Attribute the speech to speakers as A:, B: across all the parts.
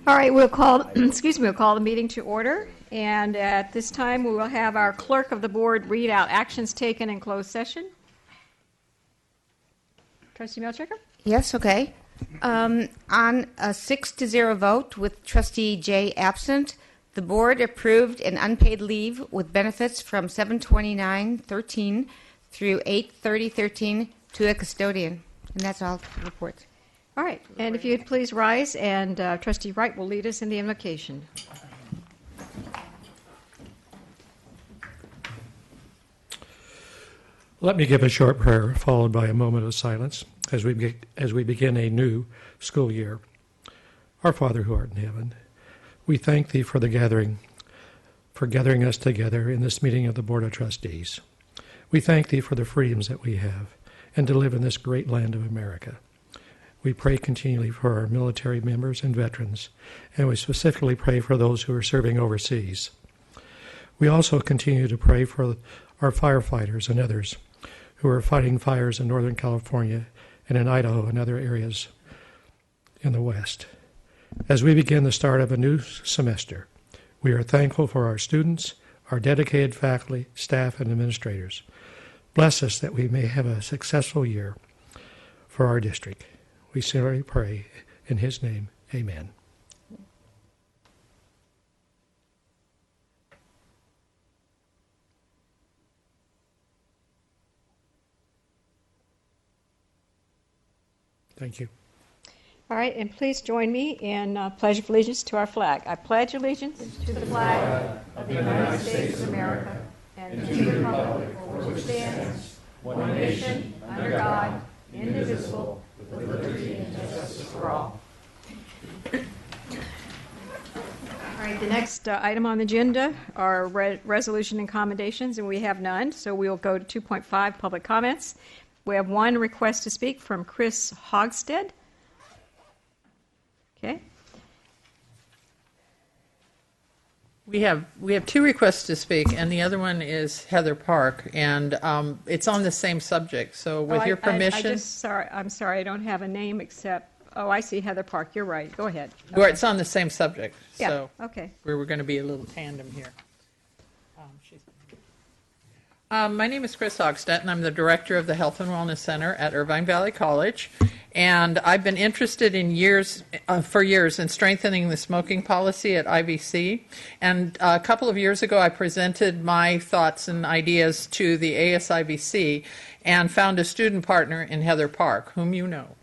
A: All right, we'll call, we'll call the meeting to order. And at this time, we will have our clerk of the board read out actions taken in closed session. Trustee Milchiker?
B: Yes, okay. On a 6-0 vote with Trustee J absent, the board approved an unpaid leave with benefits from 7/29/13 through 8/30/13 to a custodian. And that's all the reports.
A: All right, and if you'd please rise, and Trustee Wright will lead us in the invocation.
C: Let me give a short prayer followed by a moment of silence as we begin a new school year. Our Father who art in heaven, we thank thee for gathering us together in this meeting of the Board of Trustees. We thank thee for the freedoms that we have and to live in this great land of America. We pray continually for our military members and veterans, and we specifically pray for those who are serving overseas. We also continue to pray for our firefighters and others who are fighting fires in Northern California and in Idaho and other areas in the West. As we begin the start of a new semester, we are thankful for our students, our dedicated faculty, staff, and administrators. Bless us that we may have a successful year for our district. We sincerely pray in his name, amen. Thank you.
A: All right, and please join me in Pledge of Allegiance to our flag. I pledge allegiance to the flag of the United States of America and to the republic for which stands one nation, under God, indivisible, with liberty and justice for all. All right, the next item on the agenda are resolution and commendations, and we have none, so we'll go to 2.5, public comments. We have one request to speak from Chris Hogsted. Okay.
D: We have two requests to speak, and the other one is Heather Park, and it's on the same subject. So, with your permission,
A: I'm sorry, I don't have a name except. Oh, I see Heather Park. You're right. Go ahead. Okay.
D: Well, it's on the same subject.
A: Yeah.
D: So
A: okay.
D: We were going to be a little tandem here. My name is Chris Hogsted, and I'm the director of the Health and Wellness Center at Irvine Valley College. And I've been interested for years in strengthening the smoking policy at IVC. And a couple of years ago, I presented my thoughts and ideas to the ASIVC and found a student partner in Heather Park, whom you know.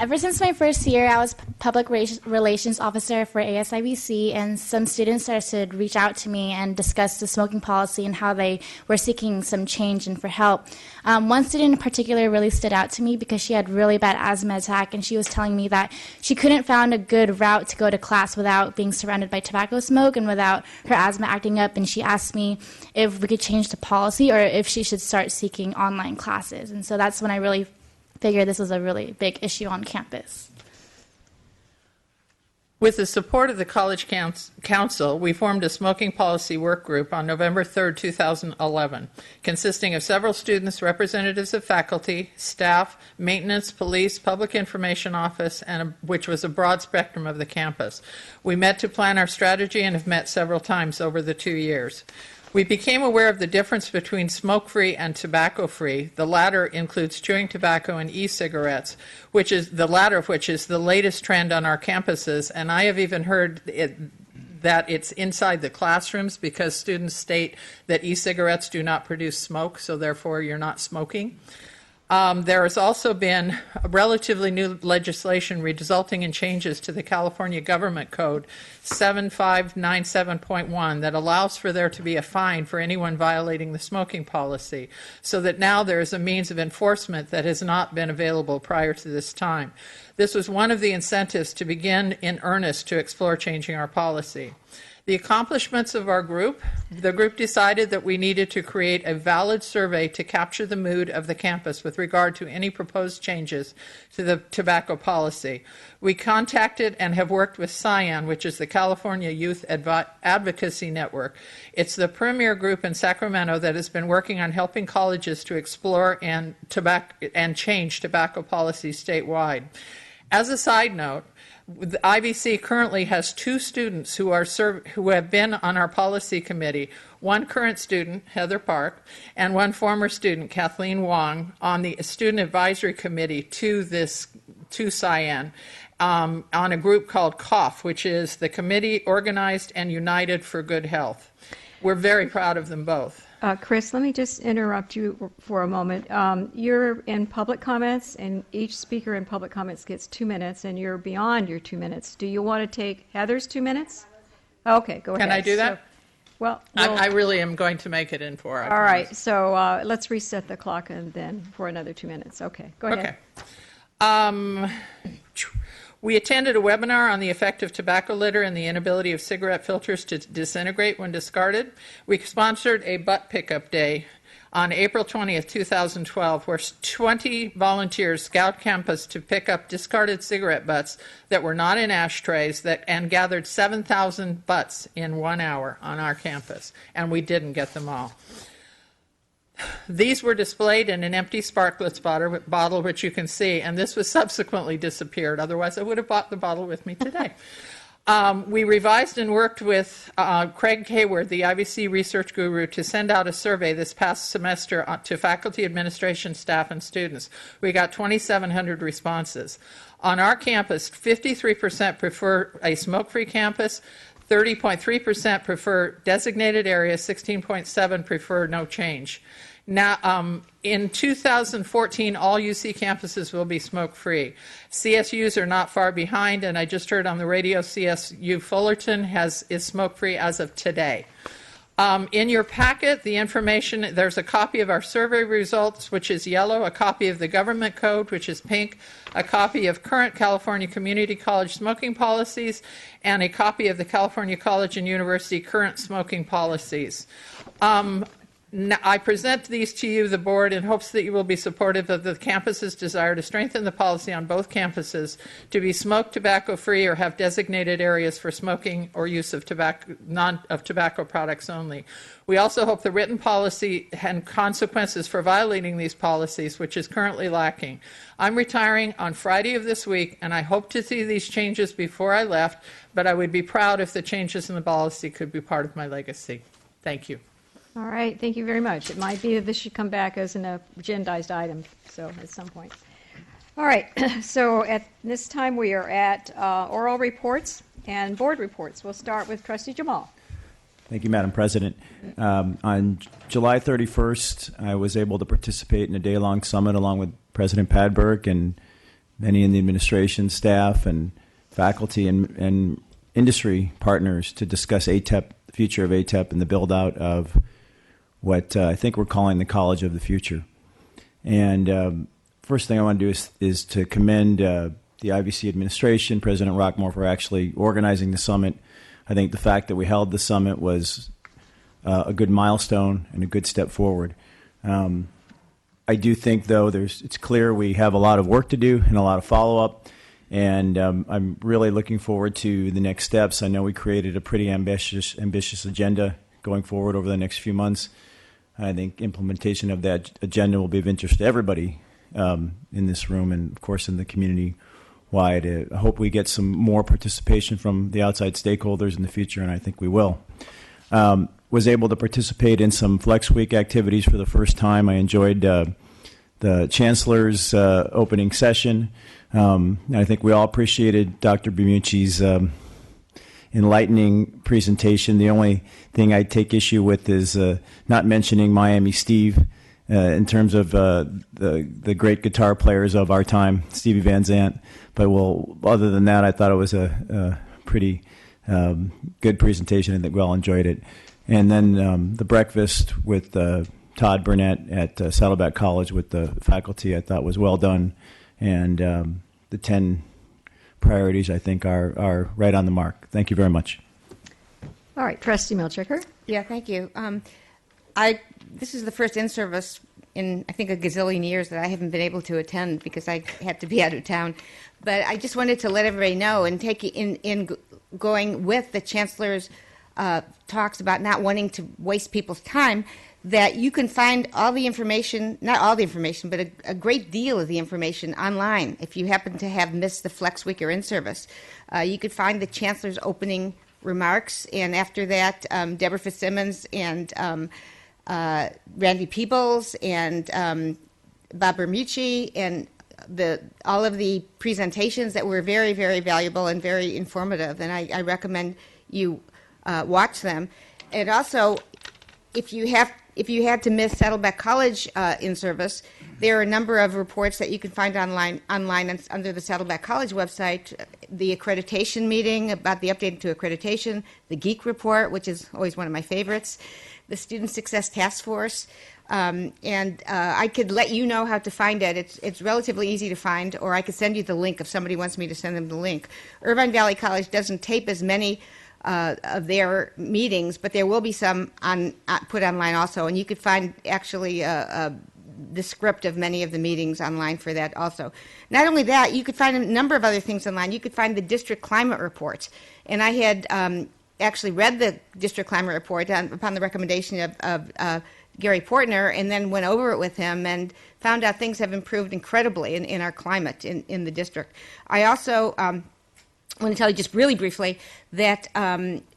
E: Ever since my first year, I was public relations officer for ASIVC, and some students started to reach out to me and discuss the smoking policy and how they were seeking some change and for help. One student in particular really stood out to me because she had really bad asthma attack, and she was telling me that she couldn't find a good route to go to class without being surrounded by tobacco smoke and without her asthma acting up, and she asked me if we could change the policy or if she should start seeking online classes. And so that's when I really figured this was a really big issue on campus.
D: With the support of the College Council, we formed a smoking policy work group on November 3rd, 2011, consisting of several students, representatives of faculty, staff, maintenance, police, public information office, which was a broad spectrum of the campus. We met to plan our strategy and have met several times over the 2 years. We became aware of the difference between smoke-free and tobacco-free. The latter includes chewing tobacco and e-cigarettes, the latter of which is the latest trend on our campuses. And I have even heard that it's inside the classrooms because students state that e-cigarettes do not produce smoke, so therefore you're not smoking. There has also been relatively new legislation resulting in changes to the California Government Code 7597.1 that allows for there to be a fine for anyone violating the smoking policy, so that now there is a means of enforcement that has not been available prior to this time. This was one of the incentives to begin in earnest to explore changing our policy. The accomplishments of our group, the group decided that we needed to create a valid survey to capture the mood of the campus with regard to any proposed changes to the tobacco policy. We contacted and have worked with CYAN, which is the California Youth Advocacy Network. It's the premier group in Sacramento that has been working on helping colleges to explore and change tobacco policy statewide. As a side note, the IVC currently has 2 students who have been on our policy committee, one current student, Heather Park, and one former student, Kathleen Wong, on the student advisory committee to Cyan, on a group called COUGH, which is the Committee Organized and United for Good Health. We're very proud of them both.
A: Chris, let me just interrupt you for a moment. You're in public comments, and each speaker in public comments gets 2 minutes, and you're beyond your 2 minutes. Do you want to take Heather's 2 minutes? Okay, go ahead.
D: Can I do that?
A: I
D: I really am going to make it in 4.
A: All right, so let's reset the clock and then for another 2 minutes. Okay, go ahead.
D: Okay. We attended a webinar on the effect of tobacco litter and the inability of cigarette filters to disintegrate when discarded. We sponsored a butt pickup day on April 20th, 2012, where 20 volunteers scoured campus to pick up discarded cigarette butts that were not in ashtrays and gathered 7,000 butts in 1 hour on our campus, and we didn't get them all. These were displayed in an empty Sparklets bottle, which you can see, and this was subsequently disappeared. Otherwise, I would have bought the bottle with me today. We revised and worked with Craig Hayward, the IVC research guru, to send out a survey this past semester to faculty, administration, staff, and students. We got 2,700 responses. On our campus, 53% prefer a smoke-free campus, 30.3% prefer designated areas, 16.7% prefer no change. Now, in 2014, all UC campuses will be smoke-free. CSUs are not far behind, and I just heard on the radio CSU Fullerton is smoke-free as of today. In your packet, the information, there's a copy of our survey results, which is yellow, a copy of the government code, which is pink, a copy of current California Community College smoking policies, and a copy of the California College and University current smoking policies. I present these to you, the board, in hopes that you will be supportive of the campus's desire to strengthen the policy on both campuses to be smoke tobacco-free or have designated areas for smoking or use of tobacco products only. We also hope the written policy and consequences for violating these policies, which is currently lacking. I'm retiring on Friday of this week, and I hope to see these changes before I left, but I would be proud if the changes in the policy could be part of my legacy. Thank you.
A: All right, thank you very much. It might be that this should come back as an agendized item, so at some point. All right, so at this time we are at oral reports and board reports. We'll start with Trustee Jamal.
F: Thank you, Madam President. On July 31st, I was able to participate in a day-long summit along with President Padberg and many in the administration, staff, and faculty and industry partners to discuss ATEP, the future of ATEP, and the build-out of what I think we're calling the College of the Future. And first thing I want to do is to commend the IVC administration, President Rockmore, for actually organizing the summit. I think the fact that we held the summit was a good milestone and a good step forward. I do think, though, it's clear we have a lot of work to do and a lot of follow-up, and I'm really looking forward to the next steps. I know we created a pretty ambitious agenda going forward over the next few months. I think implementation of that agenda will be of interest to everybody in this room and, of course, in the community wide. I hope we get some more participation from the outside stakeholders in the future, and I think we will. Was able to participate in some Flex Week activities for the first time. I enjoyed the Chancellor's opening session. I think we all appreciated Dr. Bemucci's enlightening presentation. The only thing I take issue with is not mentioning Miami Steve in terms of the great guitar players of our time, Stevie Van Zandt. But other than that, I thought it was a pretty good presentation. I think we all enjoyed it. And then the breakfast with Todd Burnett at Saddleback College with the faculty, I thought was well done. And the 10 priorities, I think, are right on the mark. Thank you very much.
A: All right, Trustee Milchiker.
B: Yeah, thank you. This is the first in-service in, I think, a gazillion years that I haven't been able to attend because I had to be out of town. But I just wanted to let everybody know and take in going with the Chancellor's talks about not wanting to waste people's time, that you can find all the information, not all the information, but a great deal of the information online. If you happen to have missed the Flex Week or in-service, you could find the Chancellor's opening remarks, and after that, Deborah Fitzsimmons and Randy Peebles and Bob Bermucci and all of the presentations that were very, very valuable and very informative, and I recommend you watch them. And also, if you had to miss Saddleback College in service, there are a number of reports that you can find online under the Saddleback College website. The accreditation meeting about the update to accreditation, the Geek report, which is always one of my favorites, the Student Success Task Force, and I could let you know how to find it. It's relatively easy to find, or I could send you the link if somebody wants me to send them the link. Irvine Valley College doesn't tape as many of their meetings, but there will be some put online also, and you could find actually the script of many of the meetings online for that also. Not only that, you could find a number of other things online. You could find the district climate report, and I had actually read the district climate report upon the recommendation of Gary Portner, and then went over it with him and found out things have improved incredibly in our climate in the district. I also I want to tell you just really briefly that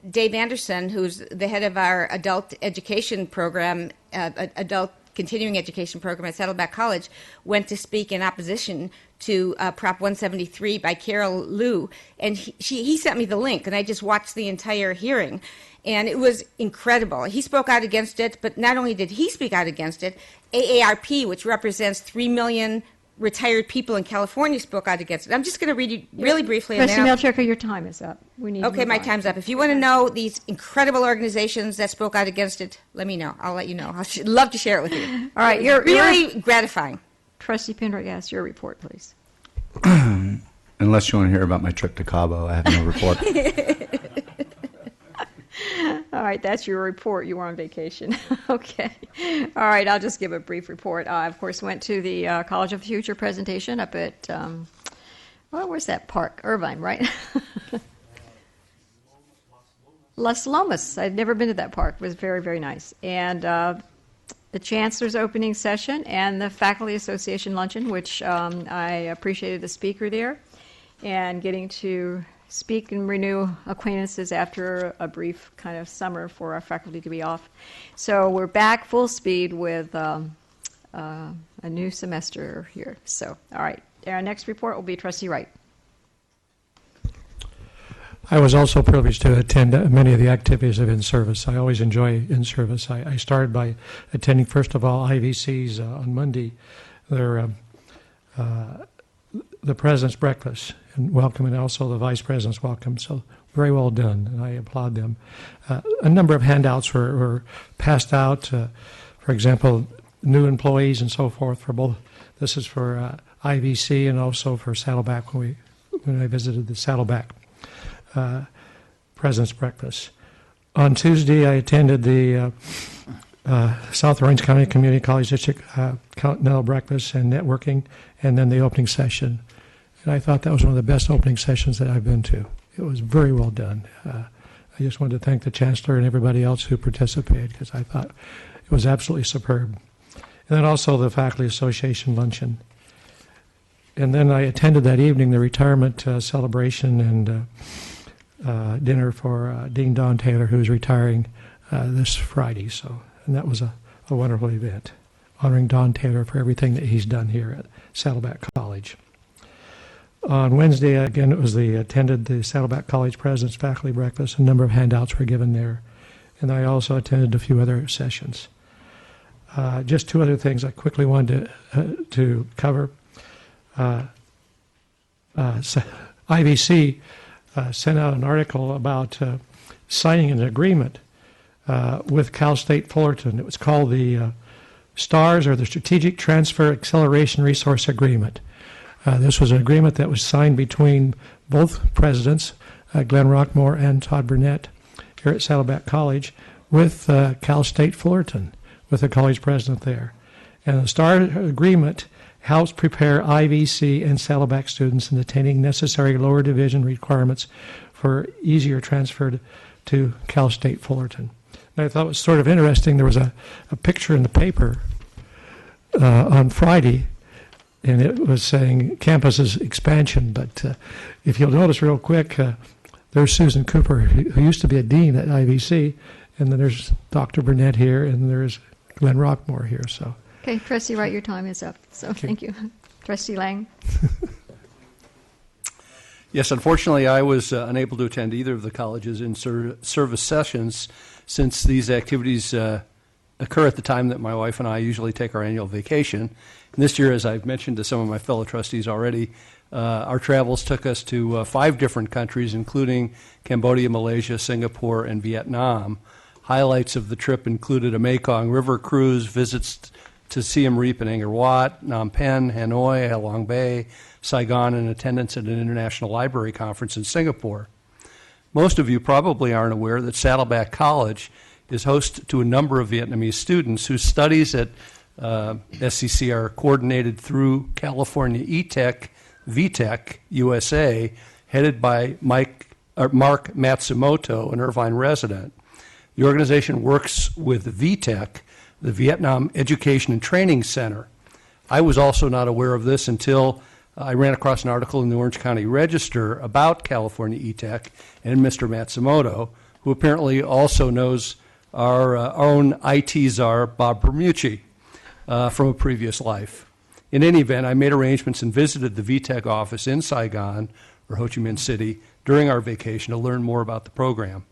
B: Dave Anderson, who's the head of our adult education program, adult continuing education program at Saddleback College, went to speak in opposition to Prop 173 by Carol Liu, and he sent me the link, and I just watched the entire hearing, and it was incredible. He spoke out against it, but not only did he speak out against it, AARP, which represents 3 million retired people in California, spoke out against it. I'm just going to read you really briefly.
A: Trustee Melchiker, your time is up. We need
B: okay, my time's up. If you want to know these incredible organizations that spoke out against it, let me know. I'll let you know. I'd love to share it with you.
A: All right, you're
B: really gratifying.
A: Trustee Pendergast, your report, please.
G: Unless you want to hear about my trip to Cabo, I have no report.
A: All right, that's your report. You were on vacation. Okay. All right, I'll just give a brief report. I, of course, went to the College of the Future presentation up at, where's that park? Irvine, right? Las Lomas. I'd never been to that park. It was very, very nice. And the Chancellor's opening session and the Faculty Association luncheon, which I appreciated the speaker there, and getting to speak and renew acquaintances after a brief kind of summer for our faculty to be off. So we're back full speed with a new semester here. So, all right, our next report will be Trustee Wright.
C: I was also privileged to attend many of the activities of in-service. I always enjoy in-service. I started by attending, first of all, IVC's on Monday, their the President's breakfast and welcome, and also the Vice President's welcome. So very well done, and I applaud them. A number of handouts were passed out, for example, new employees and so forth for both. This is for IVC and also for Saddleback when I visited the Saddleback President's breakfast. On Tuesday, I attended the South Orange County Community College District Continental breakfast and networking, and then the opening session. And I thought that was one of the best opening sessions that I've been to. It was very well done. I just wanted to thank the Chancellor and everybody else who participated, because I thought it was absolutely superb. And then also the Faculty Association luncheon. And then I attended that evening the retirement celebration and dinner for Dean Don Taylor, who's retiring this Friday. And that was a wonderful event, honoring Don Taylor for everything that he's done here at Saddleback College. On Wednesday, again, attended the Saddleback College President's Faculty Breakfast. A number of handouts were given there. And I also attended a few other sessions. Just two other things I quickly wanted to cover. IVC sent out an article about signing an agreement with Cal State Fullerton. It was called the STARS, or the Strategic Transfer Acceleration Resource Agreement. This was an agreement that was signed between both presidents, Glenn Rockmore and Todd Burnett, here at Saddleback College, with Cal State Fullerton, with the college president there. And the STAR agreement helps prepare IVC and Saddleback students in attaining necessary lower division requirements for easier transfer to Cal State Fullerton. And I thought it was sort of interesting. There was a picture in the paper on Friday, and it was saying campus's expansion. But if you'll notice real quick, there's Susan Cooper, who used to be a dean at IVC, and then there's Dr. Burnett here, and there's Glenn Rockmore here. So.
A: Okay, Trustee Wright, your time is up. So thank you. Trustee Lang.
H: Yes, unfortunately, I was unable to attend either of the college's in-service sessions since these activities occur at the time that my wife and I usually take our annual vacation. And this year, as I've mentioned to some of my fellow trustees already, our travels took us to 5 different countries, including Cambodia, Malaysia, Singapore, and Vietnam. Highlights of the trip included a Mekong River cruise, visits to Siem Reap and Angkor Wat, Phnom Penh, Hanoi, Halong Bay, Saigon, and attendance at an international library conference in Singapore. Most of you probably aren't aware that Saddleback College is host to a number of Vietnamese students whose studies at SCC are coordinated through California ETEC, VTech USA, headed by Mark Matsumoto, an Irvine resident. The organization works with VTech, the Vietnam Education and Training Center. I was also not aware of this until I ran across an article in the Orange County Register about California ETech and Mr. Matsumoto, who apparently also knows our own IT czar, Bob Bermucci, from a previous life. In any event, I made arrangements and visited the VTech office in Saigon, or Ho Chi Minh City, during our vacation to learn more about the program.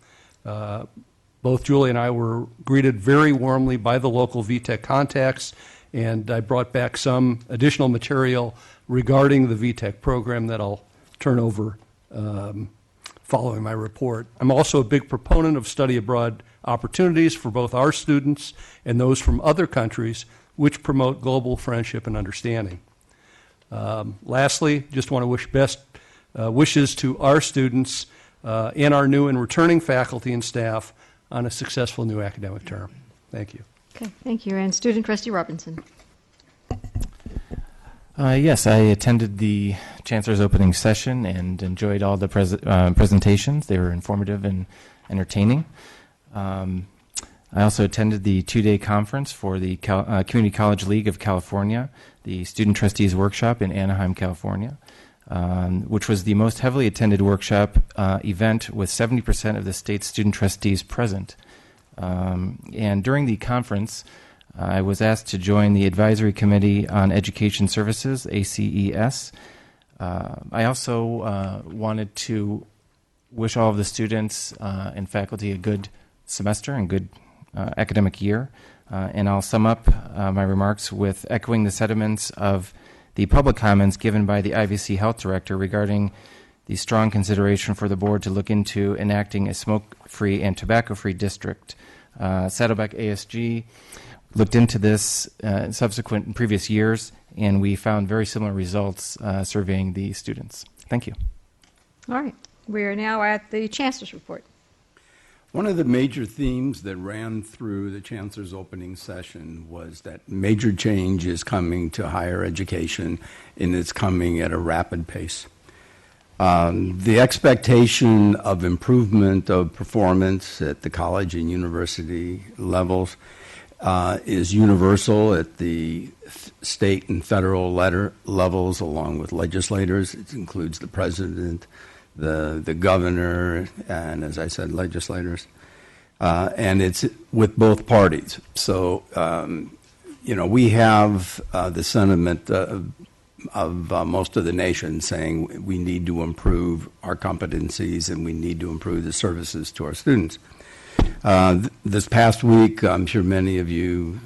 H: Both Julie and I were greeted very warmly by the local VTech contacts, and I brought back some additional material regarding the VTech program that I'll turn over following my report. I'm also a big proponent of study abroad opportunities for both our students and those from other countries, which promote global friendship and understanding. Lastly, just want to wish best wishes to our students and our new and returning faculty and staff on a successful new academic term. Thank you.
A: Okay, thank you. And Student Trustee Robinson.
I: Yes, I attended the Chancellor's opening session and enjoyed all the presentations. They were informative and entertaining. I also attended the 2-day conference for the Community College League of California, the Student Trustees Workshop in Anaheim, California, which was the most heavily attended workshop event with 70% of the state's student trustees present. And during the conference, I was asked to join the Advisory Committee on Education Services, ACES. I also wanted to wish all of the students and faculty a good semester and good academic year. And I'll sum up my remarks with echoing the sentiments of the public comments given by the IVC Health Director regarding the strong consideration for the board to look into enacting a smoke-free and tobacco-free district. Saddleback ASG looked into this subsequent in previous years, and we found very similar results surveying the students. Thank you.
A: All right. We are now at the Chancellor's report.
J: One of the major themes that ran through the Chancellor's opening session was that major change is coming to higher education, and it's coming at a rapid pace. The expectation of improvement of performance at the college and university levels is universal at the state and federal levels, along with legislators. It includes the president, the governor, and, as I said, legislators. And it's with both parties. So, we have the sentiment of most of the nation saying we need to improve our competencies and we need to improve the services to our students. This past week, I'm sure many of you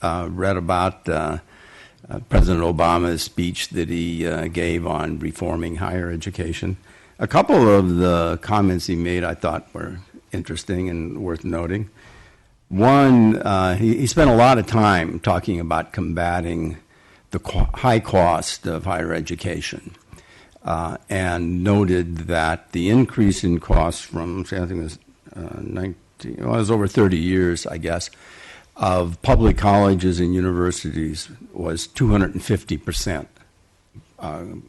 J: read about President Obama's speech that he gave on reforming higher education. A couple of the comments he made I thought were interesting and worth noting. One, he spent a lot of time talking about combating the high cost of higher education and noted that the increase in costs from, I think it was over 30 years, I guess, of public colleges and universities was 250%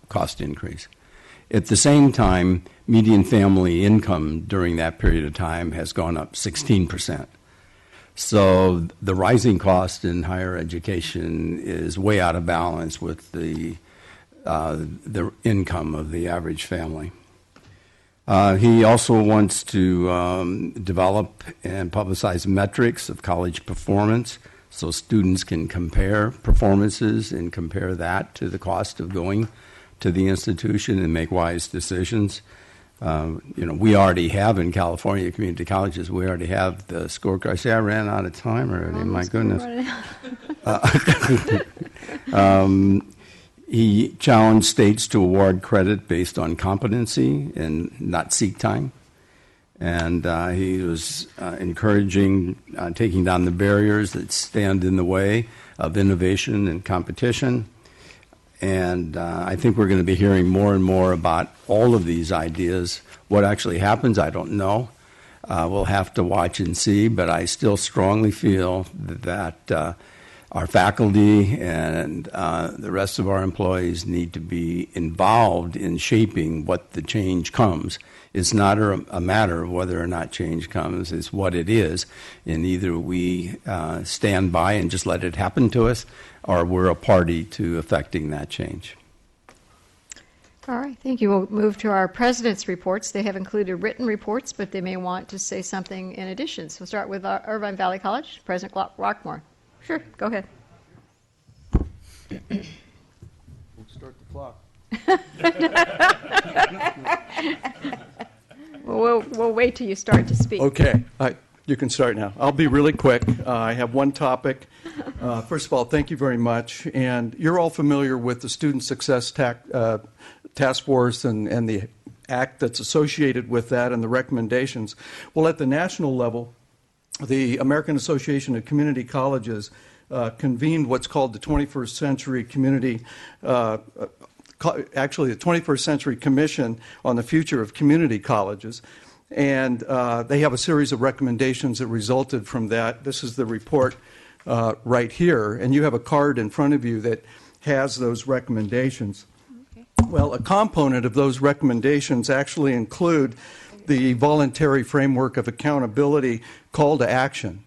J: cost increase. At the same time, median family income during that period of time has gone up 16%. So the rising cost in higher education is way out of balance with the income of the average family. He also wants to develop and publicize metrics of college performance so students can compare performances and compare that to the cost of going to the institution and make wise decisions. We already have in California community colleges, we already have the scorecard. See, I ran out of time already. My goodness. He challenged states to award credit based on competency and not seek time. And he was encouraging taking down the barriers that stand in the way of innovation and competition. And I think we're going to be hearing more and more about all of these ideas. What actually happens, I don't know. We'll have to watch and see, but I still strongly feel that our faculty and the rest of our employees need to be involved in shaping what the change comes. It's not a matter of whether or not change comes, it's what it is. And either we stand by and just let it happen to us, or we're a party to affecting that change.
A: All right, thank you. We'll move to our president's reports. They have included written reports, but they may want to say something in addition. So we'll start with Irvine Valley College, President Rockmore. Sure, go ahead.
H: We'll start the clock.
A: We'll wait till you start to speak.
K: Okay, you can start now. I'll be really quick. I have one topic. First of all, thank you very much. And you're all familiar with the Student Success Task Force and the act that's associated with that and the recommendations. Well, at the national level, the American Association of Community Colleges convened what's called the 21st Century Community, actually the 21st Century Commission on the Future of Community Colleges. And they have a series of recommendations that resulted from that. This is the report right here. And you have a card in front of you that has those recommendations. Okay. Well, a component of those recommendations actually include the voluntary framework of accountability call to action.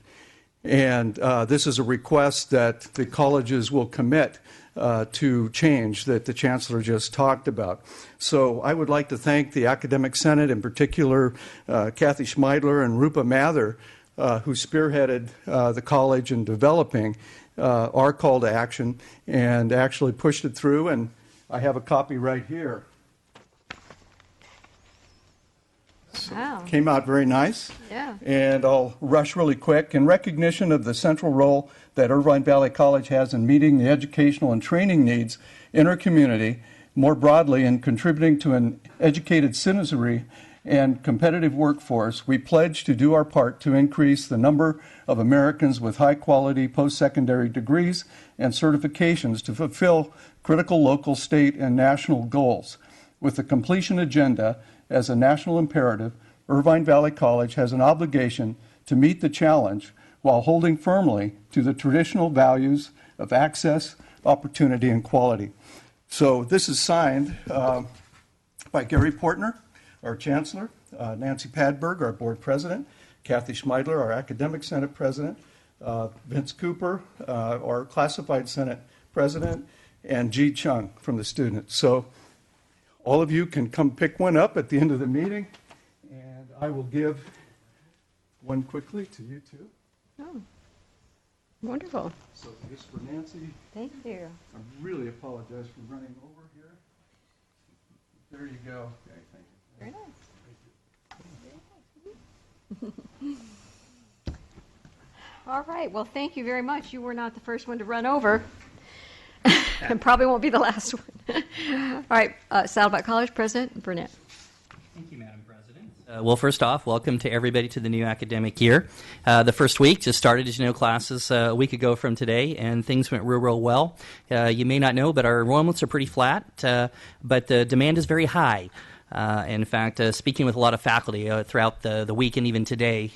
K: And this is a request that the colleges will commit to change that the Chancellor just talked about. So I would like to thank the Academic Senate, in particular Kathy Schmeidler and Rupa Mather, who spearheaded the college in developing our call to action and actually pushed it through. And I have a copy right here. So
A: wow.
K: Came out very nice.
A: Yeah.
K: And I'll rush really quick. In recognition of the central role that Irvine Valley College has in meeting the educational and training needs in our community, more broadly in contributing to an educated citizenry and competitive workforce, we pledge to do our part to increase the number of Americans with high-quality post-secondary degrees and certifications to fulfill critical local, state, and national goals. With the completion agenda as a national imperative, Irvine Valley College has an obligation to meet the challenge while holding firmly to the traditional values of access, opportunity, and quality. So this is signed by Gary Portner, our Chancellor, Nancy Padberg, our Board President, Kathy Schmeidler, our Academic Senate President, Vince Cooper, our Classified Senate President, and Ji Chung from the students. So all of you can come pick one up at the end of the meeting, and I will give one quickly to you two.
A: Oh, wonderful.
K: So this for Nancy.
A: Thank you.
K: I really apologize for running over here. There you go. Okay, thank you.
A: Very nice. All right. Well, thank you very much. You were not the first one to run over. And probably won't be the last one. All right. Saddleback College President Burnett.
L: Thank you, Madam President. Well, first off, welcome to everybody to the new academic year. The first week just started, as you know, classes a week ago from today, and things went real well. You may not know, but our enrollments are pretty flat, but the demand is very high. In fact, speaking with a lot of faculty throughout the week and even today,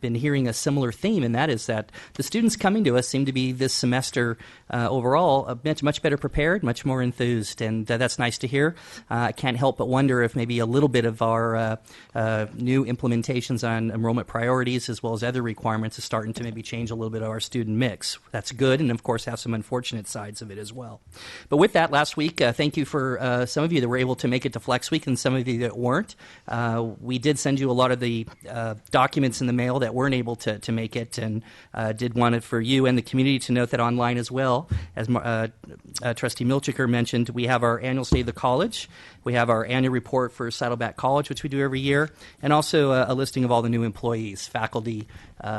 L: been hearing a similar theme, and that is that the students coming to us seem to be this semester overall much better prepared, much more enthused, and that's nice to hear. I can't help but wonder if maybe a little bit of our new implementations on enrollment priorities as well as other requirements is starting to maybe change a little bit of our student mix. That's good, and of course have some unfortunate sides of it as well. But with that, last week, thank you for some of you that were able to make it to Flex Week and some of you that weren't. We did send you a lot of the documents in the mail that weren't able to make it, and did want it for you and the community to note that online as well. As Trustee Milchiker mentioned, we have our annual State of the College. We have our annual report for Saddleback College, which we do every year, and also a listing of all the new employees, faculty,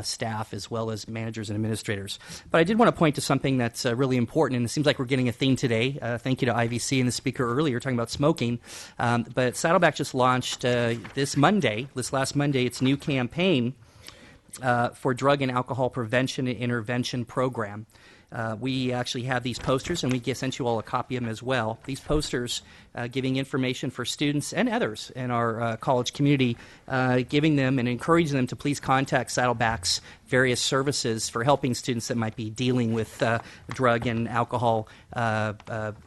L: staff, as well as managers and administrators. But I did want to point to something that's really important, and it seems like we're getting a theme today. Thank you to IVC and the speaker earlier talking about smoking. But Saddleback just launched this last Monday, its new campaign for drug and alcohol prevention and intervention program. We actually have these posters, and we sent you all a copy of them as well. These posters giving information for students and others in our college community, giving them and encouraging them to please contact Saddleback's various services for helping students that might be dealing with drug and alcohol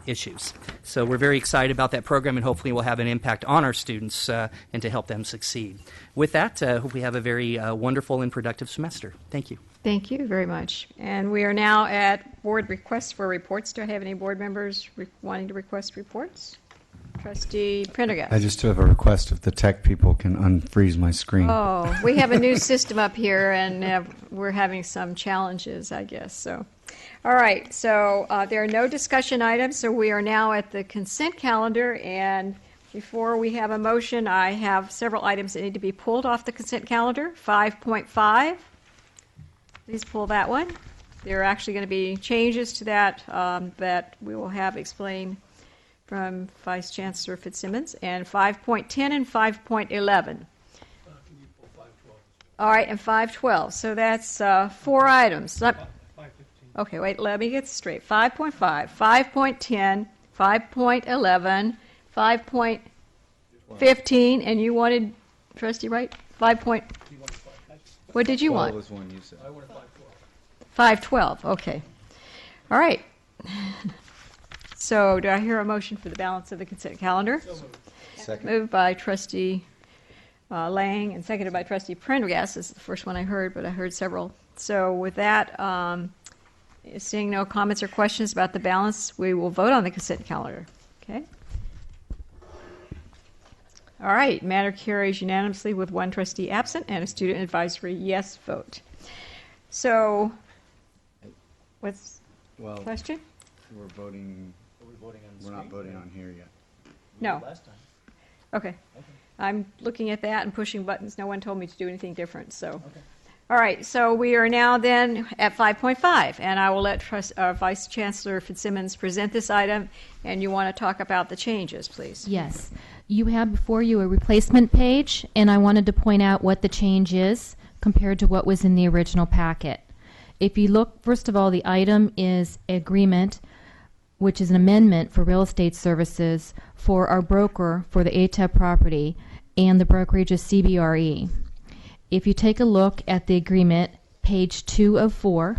L: issues. So we're very excited about that program, and hopefully we'll have an impact on our students and to help them succeed. With that, hope we have a very wonderful and productive semester. Thank you.
A: Thank you very much. And we are now at board requests for reports. Do I have any board members wanting to request reports? Trustee Prendergast.
G: I just have a request if the tech people can unfreeze my screen.
A: Oh, we have a new system up here, and we're having some challenges, I guess. So, all right. So there are no discussion items. So we are now at the consent calendar, and before we have a motion, I have several items that need to be pulled off the consent calendar. 5.5. Please pull that one. There are actually going to be changes to that that we will have explained from Vice Chancellor Fitzsimmons, and 5.10 and 5.11. All right, and 5.12. So that's 4 items. Okay, wait, let me get this straight. 5.5, 5.10, 5.11, 5.15, and you wanted, Trustee Wright? What did you want?
G: 12 was one you said.
A: 5.12, okay. All right. So do I hear a motion for the balance of the consent calendar?
G: Second.
A: Moved by Trustee Lang and seconded by Trustee Prendergast. This is the first one I heard, but I heard several. So with that, seeing no comments or questions about the balance, we will vote on the consent calendar. Okay. All right. Matter carries unanimously with 1 trustee absent and a student advisory yes vote. So what's the question?
G: We're voting. We're not voting on here yet.
A: No. Okay. I'm looking at that and pushing buttons. No one told me to do anything different. So, okay. All right. So we are now then at 5.5, and I will let Vice Chancellor Fitzsimmons present this item. And you want to talk about the changes, please?
M: Yes. You have before you a replacement page, and I wanted to point out what the change is compared to what was in the original packet. If you look, first of all, the item is agreement, which is an amendment for real estate services for our broker for the ATEP property and the brokerage of CBRE. If you take a look at the agreement, page 2 of 4,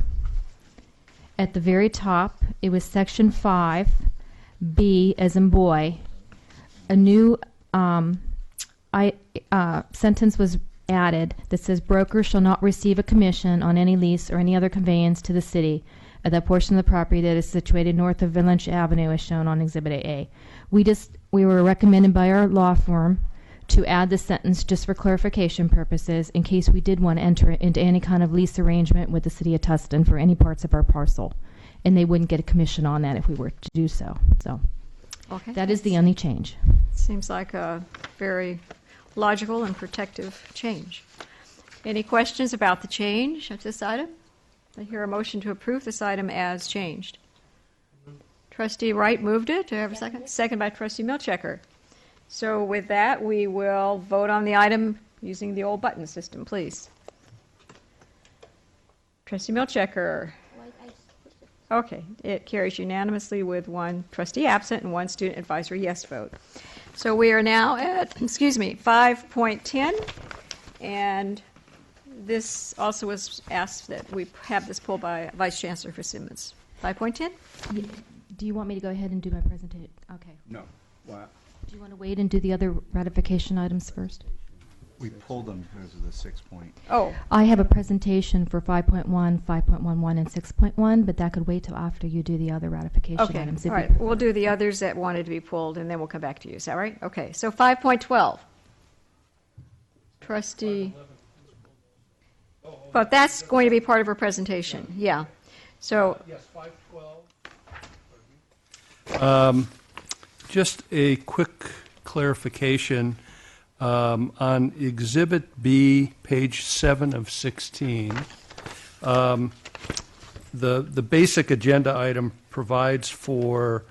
M: at the very top, it was section 5, B as in boy. A new sentence was added that says brokers shall not receive a commission on any lease or any other conveyance to the city of that portion of the property that is situated north of Village Avenue as shown on Exhibit AA. We were recommended by our law firm to add the sentence just for clarification purposes in case we did want to enter into any kind of lease arrangement with the city of Tustin for any parts of our parcel. And they wouldn't get a commission on that if we were to do so. So
A: okay.
M: That is the only change.
A: Seems like a very logical and protective change. Any questions about the change of this item? I hear a motion to approve this item as changed. Trustee Wright moved it. Do I have a second? Second by Trustee Milchiker. So with that, we will vote on the item using the old button system, please. Trustee Milchiker. Okay, it carries unanimously with one trustee absent and one student advisory yes vote. So we are now at, 5.10, and this also was asked that we have this pulled by Vice Chancellor for Simmons. 5.10?
M: Do you want me to go ahead and do my presentation? Okay.
J: No. Wow.
M: Do you want to wait and do the other ratification items first?
G: We pulled them because of the 6 point.
A: Oh,
M: I have a presentation for 5.1, 5.11, and 6.1, but that could wait till after you do the other ratification
A: okay.
M: items.
A: All right, we'll do the others that wanted to be pulled, and then we'll come back to you. Is that right? Okay, so 5.12. Trustee. But that's going to be part of her presentation, yeah. So,
C: Yes, 5.12.
H: Just a quick clarification. On Exhibit B, page 7 of 16, the basic agenda item provides for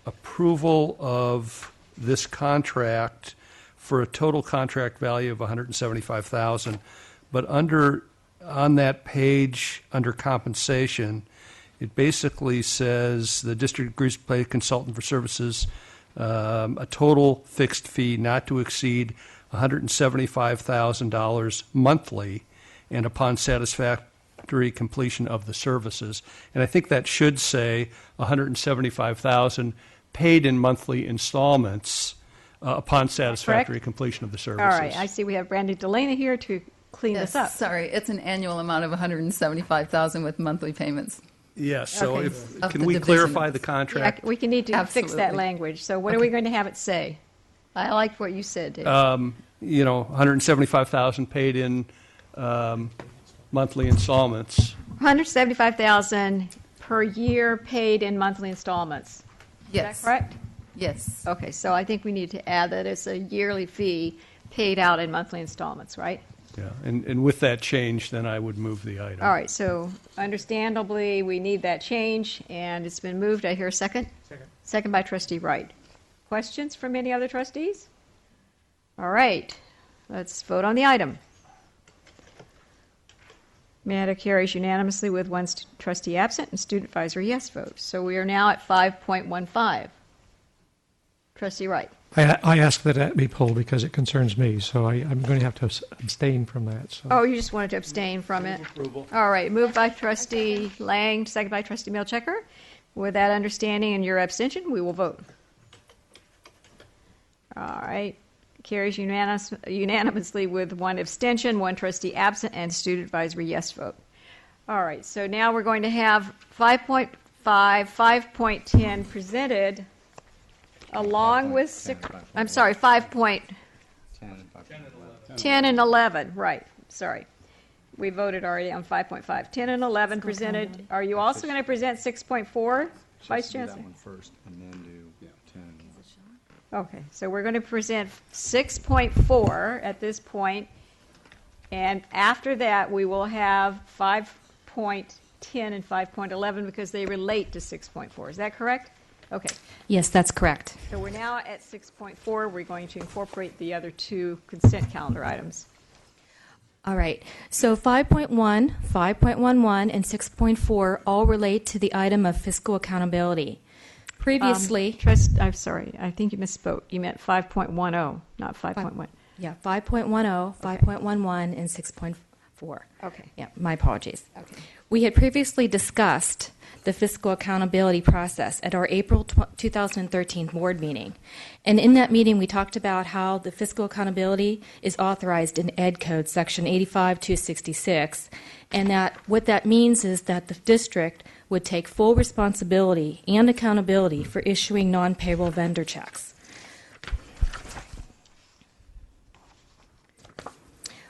H: approval of this contract for a total contract value of $175,000. But on that page, under compensation, it basically says the district agrees to pay a consultant for services a total fixed fee not to exceed $175,000 monthly and upon satisfactory completion of the services. And I think that should say $175,000 paid in monthly installments upon satisfactory completion of the services.
A: all right, I see we have Brandy Delana here to clean this up.
N: Sorry, it's an annual amount of $175,000 with monthly payments.
H: Yes, so
A: Okay.
N: Of
H: can
N: the
H: we
N: division.
H: clarify the
A: Yeah,
H: contract?
A: we can need to fix that
N: Absolutely.
A: language. So what are we going to have it say? I like what you said, Dave.
H: $175,000 paid in monthly installments.
A: $175,000 per year paid in monthly installments.
N: Yes.
A: Is that correct?
N: Yes.
A: Okay, so I think we need to add that it's a yearly fee paid out in monthly installments, right?
H: Yeah, and with that change, then I would move the item.
A: All right, so understandably, we need that change, and it's been moved. I hear a second? Second by Trustee Wright. Questions from any other trustees? All right, let's vote on the item. Matter carries unanimously with one trustee absent and student advisory yes vote. So we are now at 5.15. Trustee Wright.
C: I ask that that be pulled because it concerns me, so I'm going to have to abstain from that. So.
A: Oh, you just wanted to abstain from it?
H: Approval.
A: All right, moved by Trustee Lang, second by Trustee Milchecker. With that understanding and your abstention, we will vote. All right, carries unanimously with one abstention, one trustee absent, and student advisory yes vote. All right, so now we're going to have 5.5, 5.10 presented along with 5.10 and 11, right, sorry. We voted already on 5.5. 10 and 11 presented. Are you also going to present 6.4, Vice Chancellor?
G: Do that one first and then do 10.
A: Okay, so we're going to present 6.4 at this point, and after that, we will have 5.10 and 5.11 because they relate to 6.4. Is that correct? Okay,
M: Yes, that's correct.
A: so we're now at 6.4. We're going to incorporate the other two consent calendar items.
M: All right. So 5.1, 5.11, and 6.4 all relate to the item of fiscal accountability. Previously,
A: I'm sorry, I think you misspoke. You meant 5.10, not 5.1.
M: yeah, 5.10, 5.11, and 6.4.
A: Okay.
M: Yeah, my apologies.
A: Okay.
M: We had previously discussed the fiscal accountability process at our April 2013 board meeting. And in that meeting, we talked about how the fiscal accountability is authorized in Ed Code Section 85-266, and that what that means is that the district would take full responsibility and accountability for issuing non-payroll vendor checks.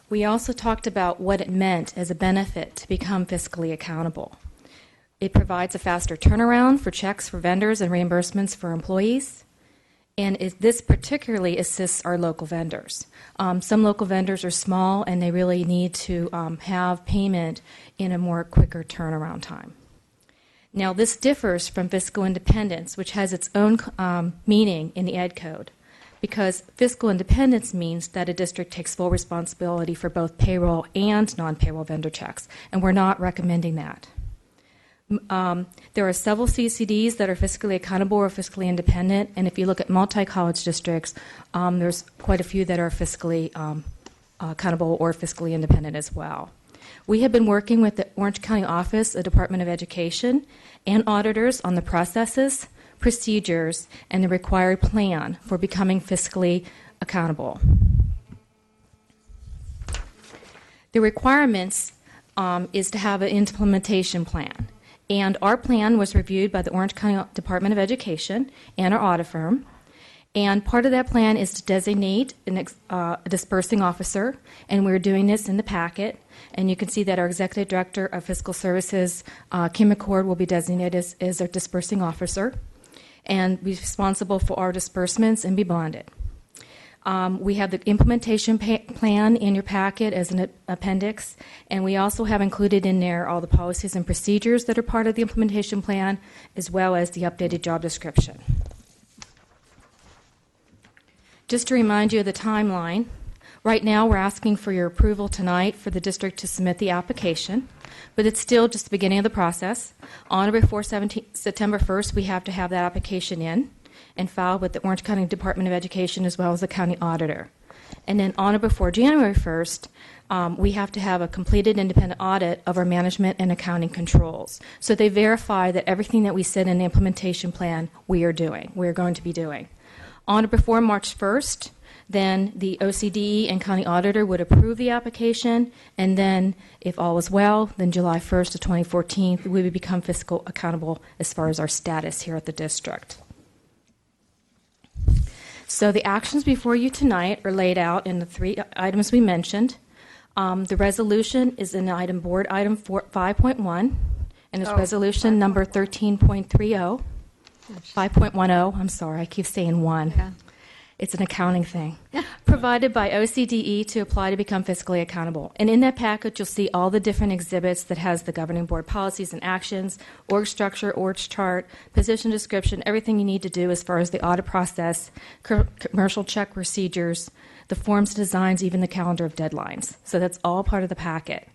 M: We also talked about what it meant as a benefit to become fiscally accountable. It provides a faster turnaround for checks for vendors and reimbursements for employees. And this particularly assists our local vendors. Some local vendors are small and they really need to have payment in a more quicker turnaround time. Now, this differs from fiscal independence, which has its own meaning in the Ed Code, because fiscal independence means that a district takes full responsibility for both payroll and non-payroll vendor checks, and we're not recommending that.
O: There are several CCDs that are fiscally accountable or fiscally independent, and if you look at multi-college districts, there's quite a few that are fiscally accountable or fiscally independent as well. We have been working with the Orange County Office, the Department of Education, and auditors on the processes, procedures, and the required plan for becoming fiscally accountable. The requirements is to have an implementation plan. And our plan was reviewed by the Orange County Department of Education and our audit firm. And part of that plan is to designate a disbursing officer, and we're doing this in the packet. And you can see that our Executive Director of Fiscal Services, Kim McCord, will be designated as our disbursing officer and be responsible for our disbursements and be bonded. We have the implementation plan in your packet as an appendix, and we also have included in there all the policies and procedures that are part of the implementation plan, as well as the updated job description. Just to remind you of the timeline, right now we're asking for your approval tonight for the district to submit the application, but it's still just the beginning of the process. On or before September 1st, we have to have that application in and filed with the Orange County Department of Education as well as the county auditor. And then on or before January 1st, we have to have a completed independent audit of our management and accounting controls. So they verify that everything that we said in the implementation plan we're going to be doing. On or before March 1st, then the OCDE and county auditor would approve the application, and then if all is well, then July 1st of 2014, we would become fiscal accountable as far as our status here at the district. So the actions before you tonight are laid out in the three items we mentioned. The resolution is in board item 5.1, and it's resolution number 13.30. 5.10, I'm sorry, I keep saying 1.
A: Yeah.
O: It's an accounting thing. Provided by OCDE to apply to become fiscally accountable. And in that package, you'll see all the different exhibits that has the governing board policies and actions, org structure, org chart, position description, everything you need to do as far as the audit process, commercial check procedures, the forms, designs, even the calendar of deadlines. So that's all part of the packet.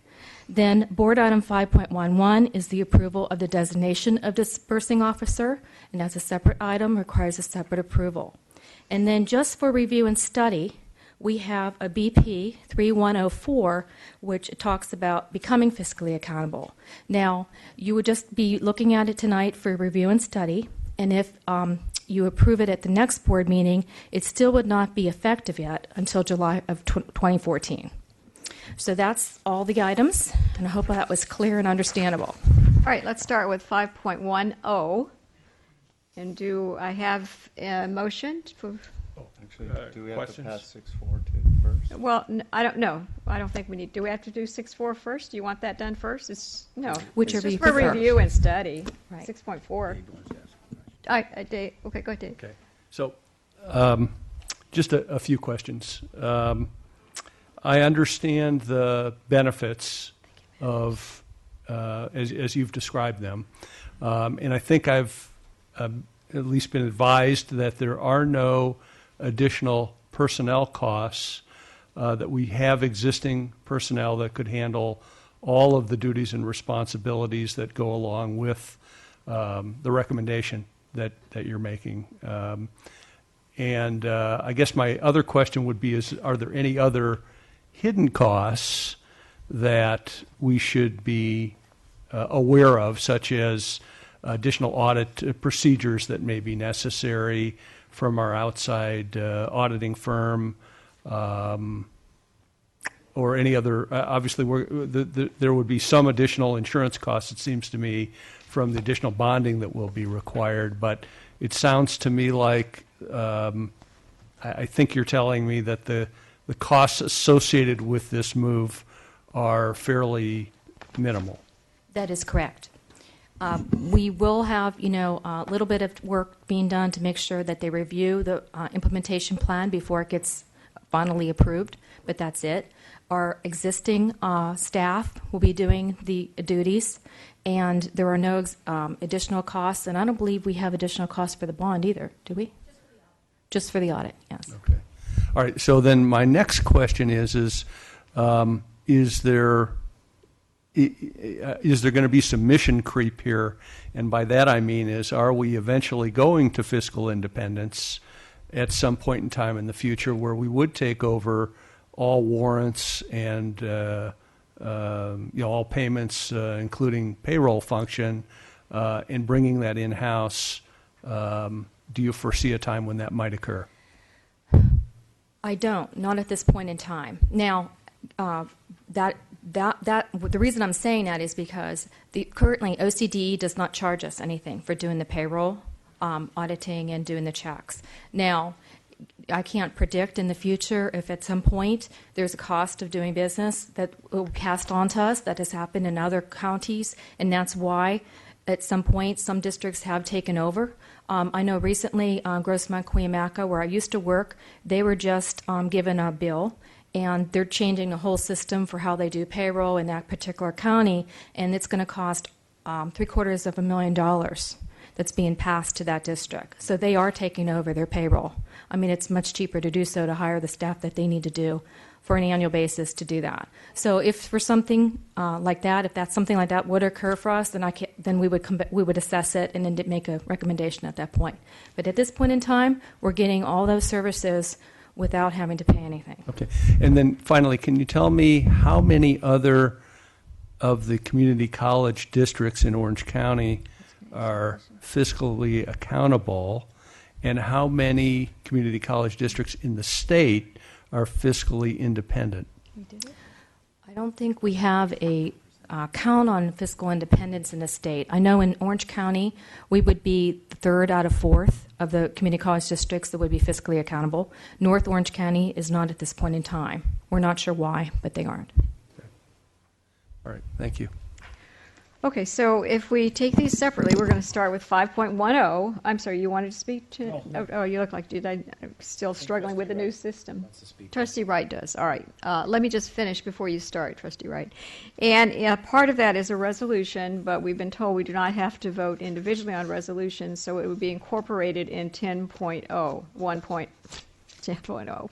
O: Then board item 5.11 is the approval of the designation of disbursing officer, and that's a separate item, requires a separate approval. And then just for review and study, we have a BP 3104, which talks about becoming fiscally accountable. Now, you would just be looking at it tonight for review and study, and if you approve it at the next board meeting, it still would not be effective yet until July of 2014. So that's all the items, and I hope that was clear and understandable.
A: All right, let's start with 5.10. And do I have a motion?
G: Actually, do we have
C: questions?
G: to pass 6.4 first?
A: Well, I don't know. I don't think we need. Do we have to do 6.4 first? Do you want that done first? No.
O: Whichever
A: it's
O: you
A: just for
O: prefer.
A: Review and study.
O: Right.
A: 6.4. Dave, okay, go ahead, Dave.
H: Okay. So just a few questions. I understand the benefits of, as you've described them, and I think I've at least been advised that there are no additional personnel costs, that we have existing personnel that could handle all of the duties and responsibilities that go along with the recommendation that you're making. And I guess my other question would be, are there any other hidden costs that we should be aware of, such as additional audit procedures that may be necessary from our outside auditing firm, or any other? Obviously, there would be some additional insurance costs, it seems to me, from the additional bonding that will be required. But it sounds to me like I think you're telling me that the costs associated with this move are fairly minimal.
O: That is correct. We will have, a little bit of work being done to make sure that they review the implementation plan before it gets finally approved, but that's it. Our existing staff will be doing the duties, and there are no additional costs, and I don't believe we have additional costs for the bond either, do we? Just for the audit, yes.
H: Okay. All right. So then my next question is there is there going to be some mission creep here? And by that I mean are we eventually going to fiscal independence at some point in time in the future where we would take over all warrants and all payments, including payroll function, and bringing that in-house? Do you foresee a time when that might occur?
O: I don't, not at this point in time. Now, the reason I'm saying that is because currently OCDE does not charge us anything for doing the payroll, auditing, and doing the checks. Now, I can't predict in the future if at some point there's a cost of doing business that will cast onto us. That has happened in other counties, and that's why at some point some districts have taken over. I know recently Grossmont, Cuyamaca, where I used to work, they were just given a bill, and they're changing the whole system for how they do payroll in that particular county, and it's going to cost $750,000 that's being passed to that district. So they are taking over their payroll. I mean, it's much cheaper to do so, to hire the staff that they need to do for an annual basis to do that. So if for something like that, if that's something like that would occur for us, then we would assess it and then make a recommendation at that point. But at this point in time, we're getting all those services without having to pay anything.
H: Okay. And then finally, can you tell me how many other of the community college districts in Orange County are fiscally accountable, and how many community college districts in the state are fiscally independent?
O: I don't think we have a count on fiscal independence in the state. I know in Orange County, we would be the third out of fourth of the community college districts that would be fiscally accountable. North Orange County is not at this point in time. We're not sure why, but they aren't.
H: Okay. All right. Thank you.
A: Okay, so if we take these separately, we're going to start with 5.10. I'm sorry, you wanted to speak to? Oh, you look like I'm still struggling with the new system. Trustee Wright does. All right. Let me just finish before you start, Trustee Wright. And part of that is a resolution, but we've been told we do not have to vote individually on resolutions, so it would be incorporated in 10.0, 10.0.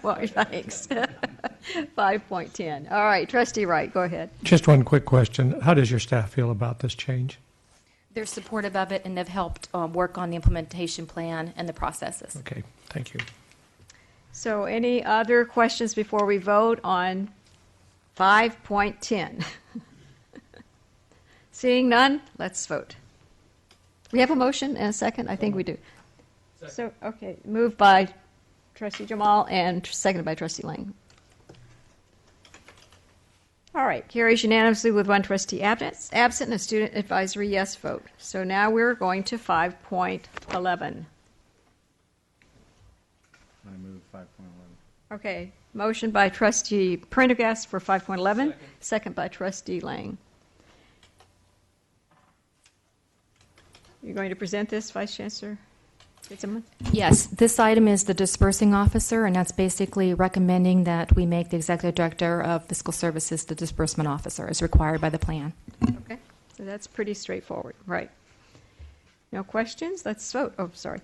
A: Well, thanks. 5.10. All right, Trustee Wright, go ahead.
C: Just one quick question. How does your staff feel about this change?
O: They're supportive of it, and they've helped work on the implementation plan and the processes.
C: Okay, thank you.
A: So any other questions before we vote on 5.10? Seeing none, let's vote. We have a motion and a second? I think we do. So, okay, moved by Trustee Jamal and seconded by Trustee Lang. All right, carries unanimously with one trustee absent and a student advisory yes vote. So now we're going to 5.11.
I: I move 5.11.
A: Okay, motion by Trustee Prendergast for 5.11, second by Trustee Lang. You're going to present this, Vice Chancellor?
O: Yes, this item is the disbursing officer, and that's basically recommending that we make the executive director of fiscal services the disbursement officer as required by the plan.
A: Okay, so that's pretty straightforward, right? No questions? Let's vote. Oh, sorry.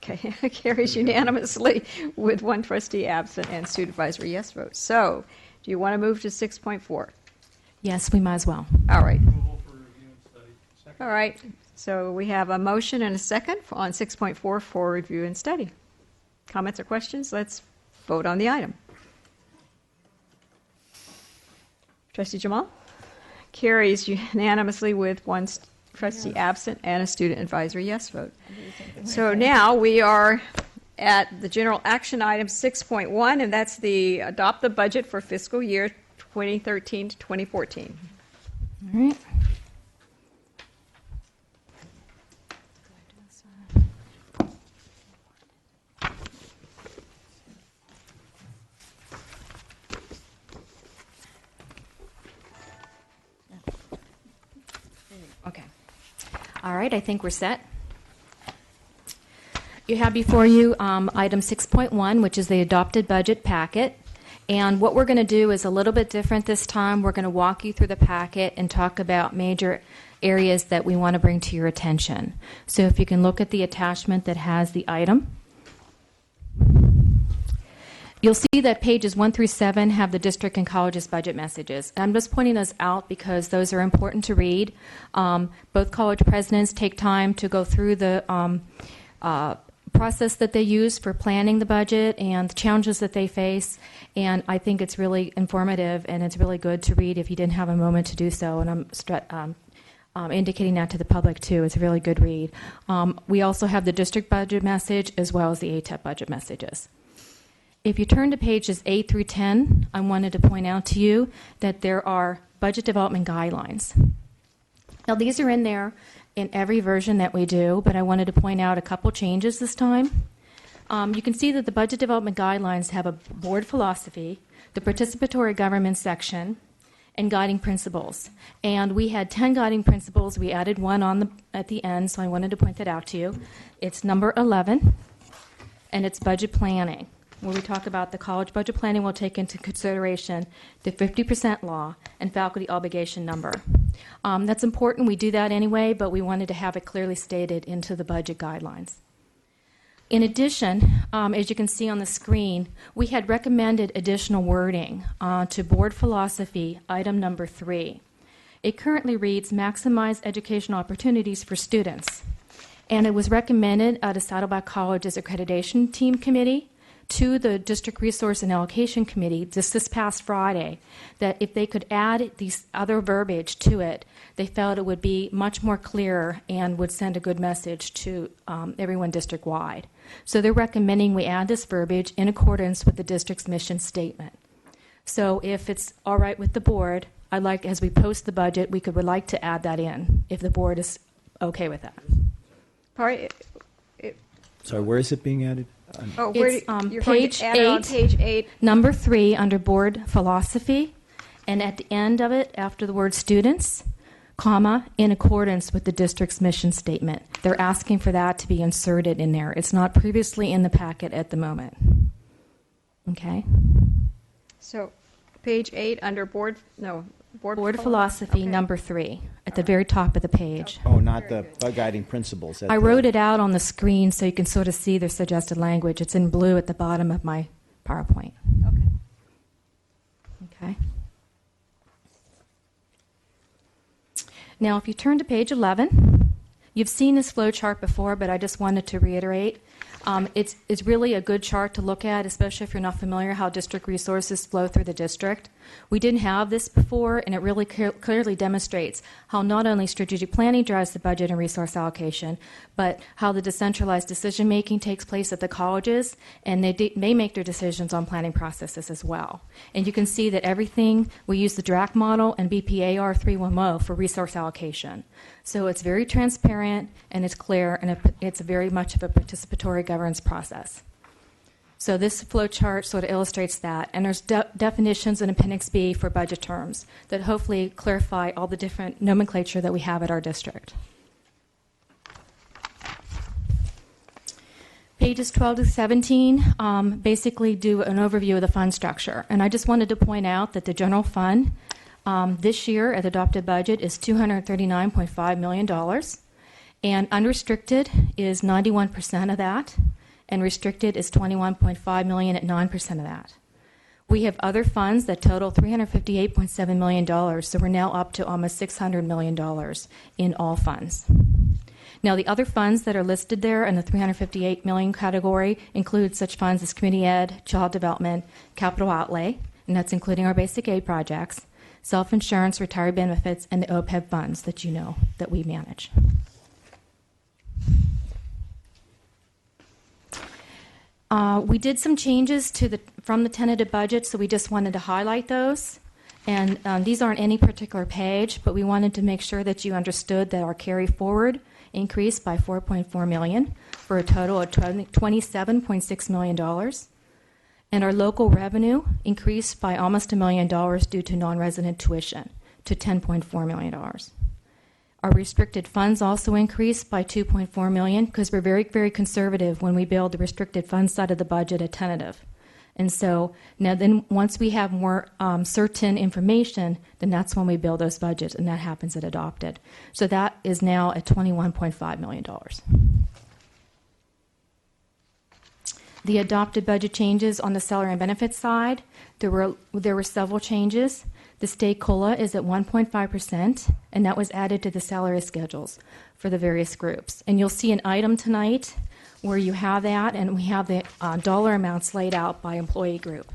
A: Okay, carries unanimously with one trustee absent and student advisory yes vote. So, do you want to move to 6.4?
O: Yes, we might as well.
A: All right. All right. So we have a motion and a second on 6.4 for review and study. Comments or questions? Let's vote on the item. Trustee Jamal? Carries unanimously with one trustee absent and a student advisory yes vote. So now we are at the general action item 6.1, and that's the adopt the budget for fiscal year 2013 to 2014.
O: All right. Okay. All right, I think we're set. You have before you item 6.1, which is the adopted budget packet. And what we're going to do is a little bit different this time. We're going to walk you through the packet and talk about major areas that we want to bring to your attention. So if you can look at the attachment that has the item. You'll see that pages 1 through 7 have the district and college's budget messages. And I'm just pointing those out because those are important to read. Both college presidents take time to go through the process that they use for planning the budget and the challenges that they face. And I think it's really informative and it's really good to read if you didn't have a moment to do so. And I'm indicating that to the public too. It's a really good read. We also have the district budget message as well as the ATEP budget messages. If you turn to pages 8 through 10, I wanted to point out to you that there are budget development guidelines. Now, these are in there in every version that we do, but I wanted to point out a couple changes this time. You can see that the budget development guidelines have a board philosophy, the participatory government section, and guiding principles. And we had 10 guiding principles. We added one at the end, so I wanted to point that out to you. It's number 11, and it's budget planning, where we talk about the college budget planning will take into consideration the 50% law and faculty obligation number. That's important. We do that anyway, but we wanted to have it clearly stated into the budget guidelines. In addition, as you can see on the screen, we had recommended additional wording to board philosophy, item number 3. It currently reads, maximize educational opportunities for students. And it was recommended at a Saddleback College's accreditation team committee to the District Resource and Allocation Committee just this past Friday, that if they could add these other verbiage to it, they felt it would be much more clear and would send a good message to everyone district-wide. So they're recommending we add this verbiage in accordance with the district's mission statement. So if it's all right with the board, I'd like, as we post the budget, would like to add that in, if the board is okay with that.
F: Sorry, where is it being added?
A: Oh,
O: It's
A: you're going
O: page
A: to add it on
O: 8.
A: page 8.
O: Number 3 under board philosophy, and at the end of it, after the word students, comma, in accordance with the district's mission statement. They're asking for that to be inserted in there. It's not previously in the packet at the moment. Okay?
A: So page 8 under board
O: Philosophy,
A: Okay.
O: number 3, at the very top of the page.
F: Oh, not the guiding principles.
O: I wrote it out on the screen so you can sort of see their suggested language. It's in blue at the bottom of my PowerPoint. Okay. Now, if you turn to page 11, you've seen this flow chart before, but I just wanted to reiterate. It's really a good chart to look at, especially if you're not familiar how district resources flow through the district. We didn't have this before, and it really clearly demonstrates how not only strategic planning drives the budget and resource allocation, but how the decentralized decision-making takes place at the colleges, and they make their decisions on planning processes as well. And you can see that everything, we use the DRAC model and BPAR 310 for resource allocation. So it's very transparent, and it's clear, and it's very much of a participatory governance process. So this flow chart sort of illustrates that, and there's definitions in Appendix B for budget terms that hopefully clarify all the different nomenclature that we have at our district. Pages 12 to 17 basically do an overview of the fund structure, and I just wanted to point out that the general fund this year at the adopted budget is $239.5 million, and unrestricted is 91% of that, and restricted is $21.5 million at 9% of that. We have other funds that total $358.7 million, so we're now up to almost $600 million in all funds. Now, the other funds that are listed there in the $358 million category include such funds as community ed, child development, capital outlay, and that's including our basic aid projects, self-insurance, retiree benefits, and the OPEB funds that you know that we manage. We did some changes from the tentative budget, so we just wanted to highlight those. And these aren't any particular page, but we wanted to make sure that you understood that our carry forward increased by $4.4 million for a total of $27.6 million. And our local revenue increased by almost $1 million due to non-resident tuition to $10.4 million. Our restricted funds also increased by $2.4 million because we're very, very conservative when we build the restricted funds side of the budget at tentative. And so now then once we have more certain information, then that's when we build those budgets, and that happens at adopted. So that is now at $21.5 million. The adopted budget changes on the salary and benefits side, there were several changes. The state COLA is at 1.5%, and that was added to the salary schedules for the various groups. And you'll see an item tonight where you have that, and we have the dollar amounts laid out by employee group.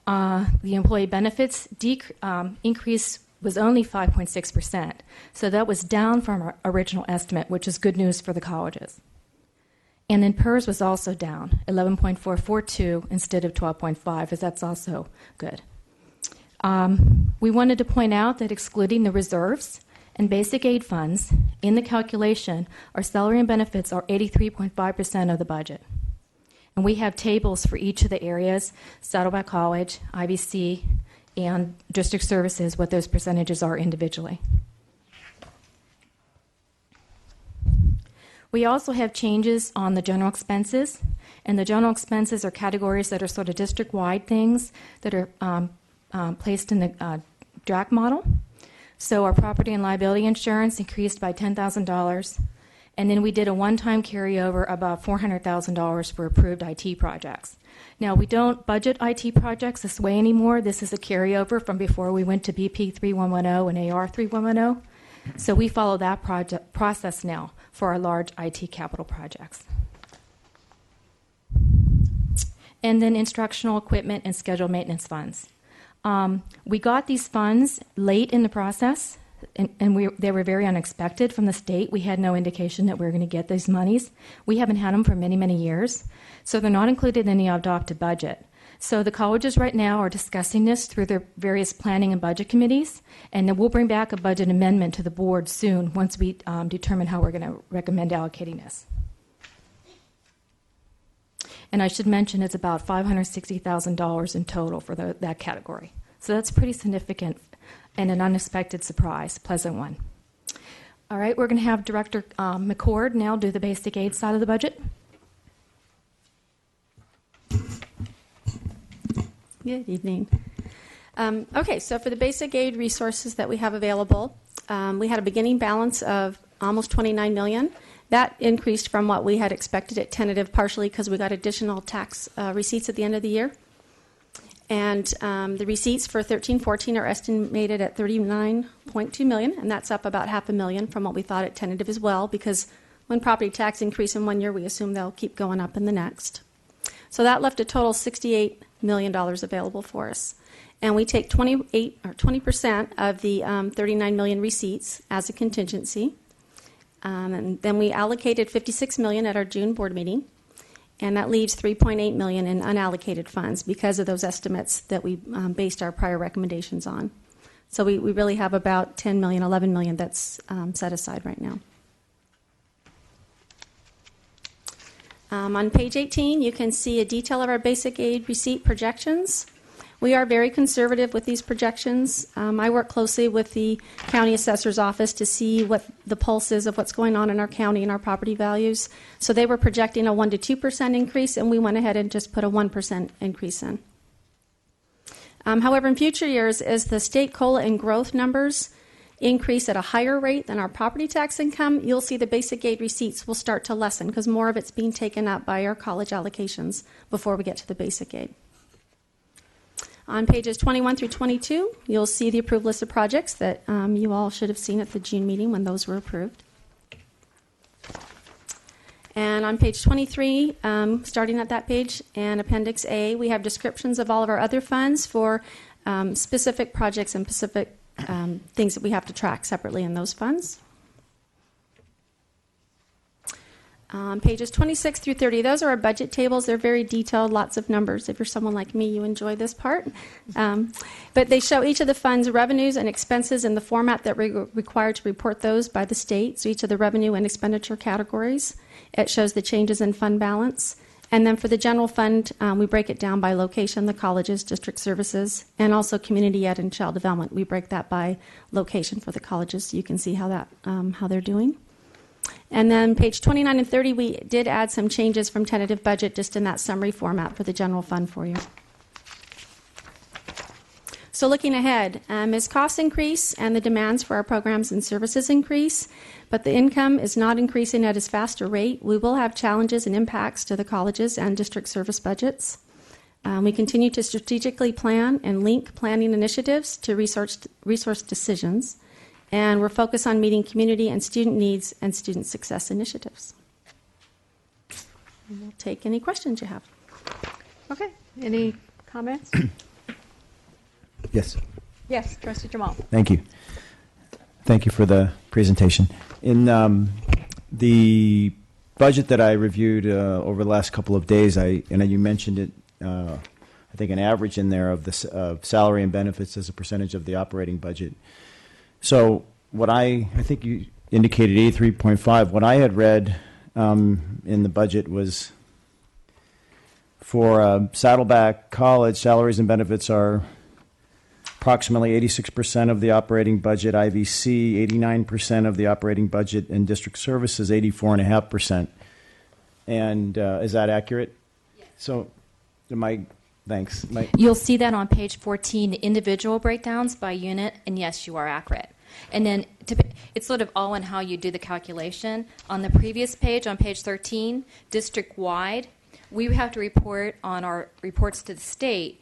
O: The employee benefits increase was only 5.6%, so that was down from our original estimate, which is good news for the colleges. And then PERS was also down, 11.442 instead of 12.5, as that's also good. We wanted to point out that excluding the reserves and basic aid funds in the calculation, our salary and benefits are 83.5% of the budget. And we have tables for each of the areas, Saddleback College, IBC, and district services, what those percentages are individually. We also have changes on the general expenses, and the general expenses are categories that are sort of district-wide things that are placed in the DRAC model. So our property and liability insurance increased by $10,000, and then we did a one-time carryover about $400,000 for approved IT projects. Now, we don't budget IT projects this way anymore. This is a carryover from before we went to BP 3110 and AR 3110. So we follow that process now for our large IT capital projects. And then instructional equipment and scheduled maintenance funds. We got these funds late in the process, and they were very unexpected from the state. We had no indication that we were going to get these monies. We haven't had them for many, many years, so they're not included in the adopted budget. So the colleges right now are discussing this through their various planning and budget committees, and then we'll bring back a budget amendment to the board soon once we determine how we're going to recommend allocating this. And I should mention it's about $560,000 in total for that category. So that's pretty significant and an unexpected surprise, pleasant one. All right, we're going to have Director McCord now do the basic aid side of the budget.
P: Good evening. Okay, so for the basic aid resources that we have available, we had a beginning balance of almost $29 million. That increased from what we had expected at tentative, partially because we got additional tax receipts at the end of the year. And the receipts for 13-14 are estimated at $39.2 million, and that's up about $500,000 from what we thought at tentative as well, because when property tax increase in one year, we assume they'll keep going up in the next. So that left a total $68 million available for us. And we take 20% of the $39 million receipts as a contingency. And then we allocated $56 million at our June board meeting, and that leaves $3.8 million in unallocated funds because of those estimates that we based our prior recommendations on. So we really have about $10 million, $11 million that's set aside right now. On page 18, you can see a detail of our basic aid receipt projections. We are very conservative with these projections. I work closely with the county assessor's office to see what the pulse is of what's going on in our county and our property values. So they were projecting a 1% to 2% increase, and we went ahead and just put a 1% increase in. However, in future years, as the state COLA and growth numbers increase at a higher rate than our property tax income, you'll see the basic aid receipts will start to lessen because more of it's being taken up by our college allocations before we get to the basic aid. On pages 21 through 22, you'll see the approved list of projects that you all should have seen at the June meeting when those were approved. And on page 23, starting at that page, and Appendix A, we have descriptions of all of our other funds for specific projects and specific things that we have to track separately in those funds. Pages 26 through 30, those are our budget tables. They're very detailed, lots of numbers. If you're someone like me, you enjoy this part. But they show each of the funds' revenues and expenses in the format that we're required to report those by the state. So each of the revenue and expenditure categories. It shows the changes in fund balance. And then for the general fund, we break it down by location, the colleges, district services, and also community ed and child development. We break that by location for the colleges so you can see how they're doing. And then page 29 and 30, we did add some changes from tentative budget just in that summary format for the general fund for you. So looking ahead, as costs increase and the demands for our programs and services increase, but the income is not increasing at as fast a rate, we will have challenges and impacts to the colleges and district service budgets. We continue to strategically plan and link planning initiatives to resource decisions, and we're focused on meeting community and student needs and student success initiatives. We'll take any questions you have.
A: Okay. Any comments?
F: Yes.
A: Yes, Trustee Jamal.
F: Thank you. Thank you for the presentation. In the budget that I reviewed over the last couple of days, you mentioned it, I think an average in there of the salary and benefits as a percentage of the operating budget. So what I think you indicated 83.5. What I had read in the budget was for Saddleback College, salaries and benefits are approximately 86% of the operating budget, IVC 89% of the operating budget, and district services 84.5%. And is that accurate? Yes. So, thanks.
M: You'll see that on page 14, the individual breakdowns by unit, and yes, you are accurate. And then it's sort of all in how you do the calculation. On the previous page, on page 13, district-wide, we have to report on our reports to the state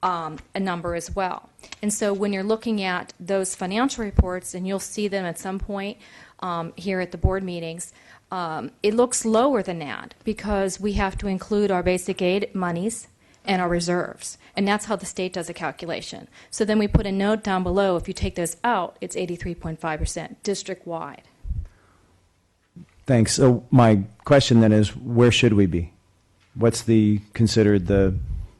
M: a number as well. And so when you're looking at those financial reports, and you'll see them at some point here at the board meetings, it looks lower than that because we have to include our basic aid monies and our reserves. And that's how the state does a calculation. So then we put a note down below, if you take those out, it's 83.5% district-wide.
F: Thanks. So my question then is, where should we be? What's considered the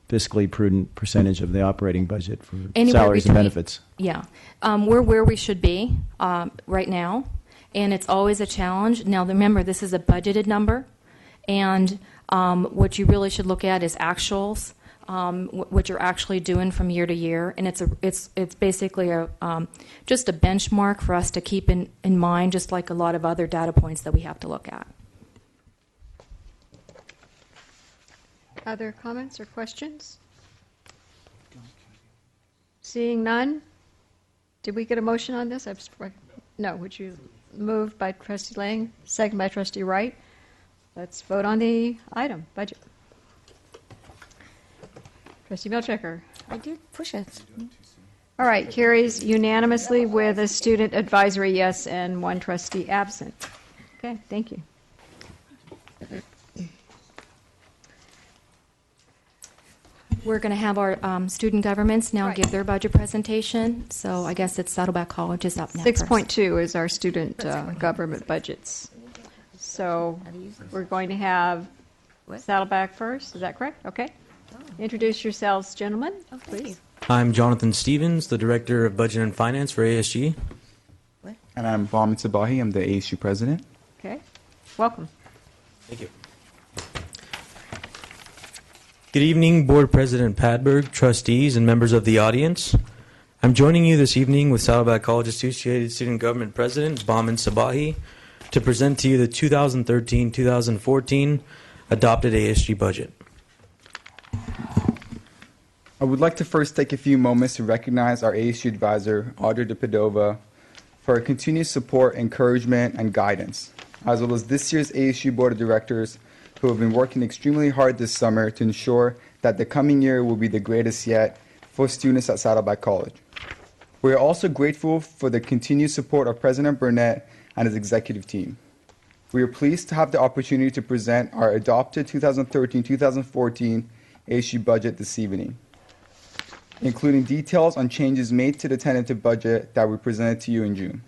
F: fiscally prudent percentage of the operating budget for salaries and benefits?
M: Yeah. We're where we should be right now, and it's always a challenge. Now, remember, this is a budgeted number, and what you really should look at is actuals, what you're actually doing from year to year, and it's basically just a benchmark for us to keep in mind, just like a lot of other data points that we have to look at.
A: Other comments or questions? Seeing none, did we get a motion on this? No. Would you move by Trustee Lang, second by Trustee Wright? Let's vote on the item, budget. Trustee Milchecker.
B: I did push it.
A: All right, carries unanimously with a student advisory yes and one trustee absent. Okay, thank you.
M: We're going to have our student governments now give their budget presentation. So I guess it's Saddleback College is up next.
A: 6.2 is our student government budgets. So we're going to have Saddleback first. Is that correct? Okay. Introduce yourselves, gentlemen, please.
Q: I'm Jonathan Stevens, the Director of Budget and Finance for ASG.
R: And I'm Bauman Sabahi. I'm the ASU President.
A: Okay. Welcome.
Q: Thank you. Good evening, Board President Padberg, trustees, and members of the audience. I'm joining you this evening with Saddleback College Associated Student Government President Bauman Sabahi to present to you the 2013-2014 adopted ASG budget.
R: I would like to first take a few moments to recognize our ASU advisor, Audrey DePadova, for her continued support, encouragement, and guidance, as well as this year's ASU Board of Directors, who have been working extremely hard this summer to ensure that the coming year will be the greatest yet for students at Saddleback College. We are also grateful for the continued support of President Burnett and his executive team. We are pleased to have the opportunity to present our adopted 2013-2014 ASU budget this evening, including details on changes made to the tentative budget that we presented to you in June.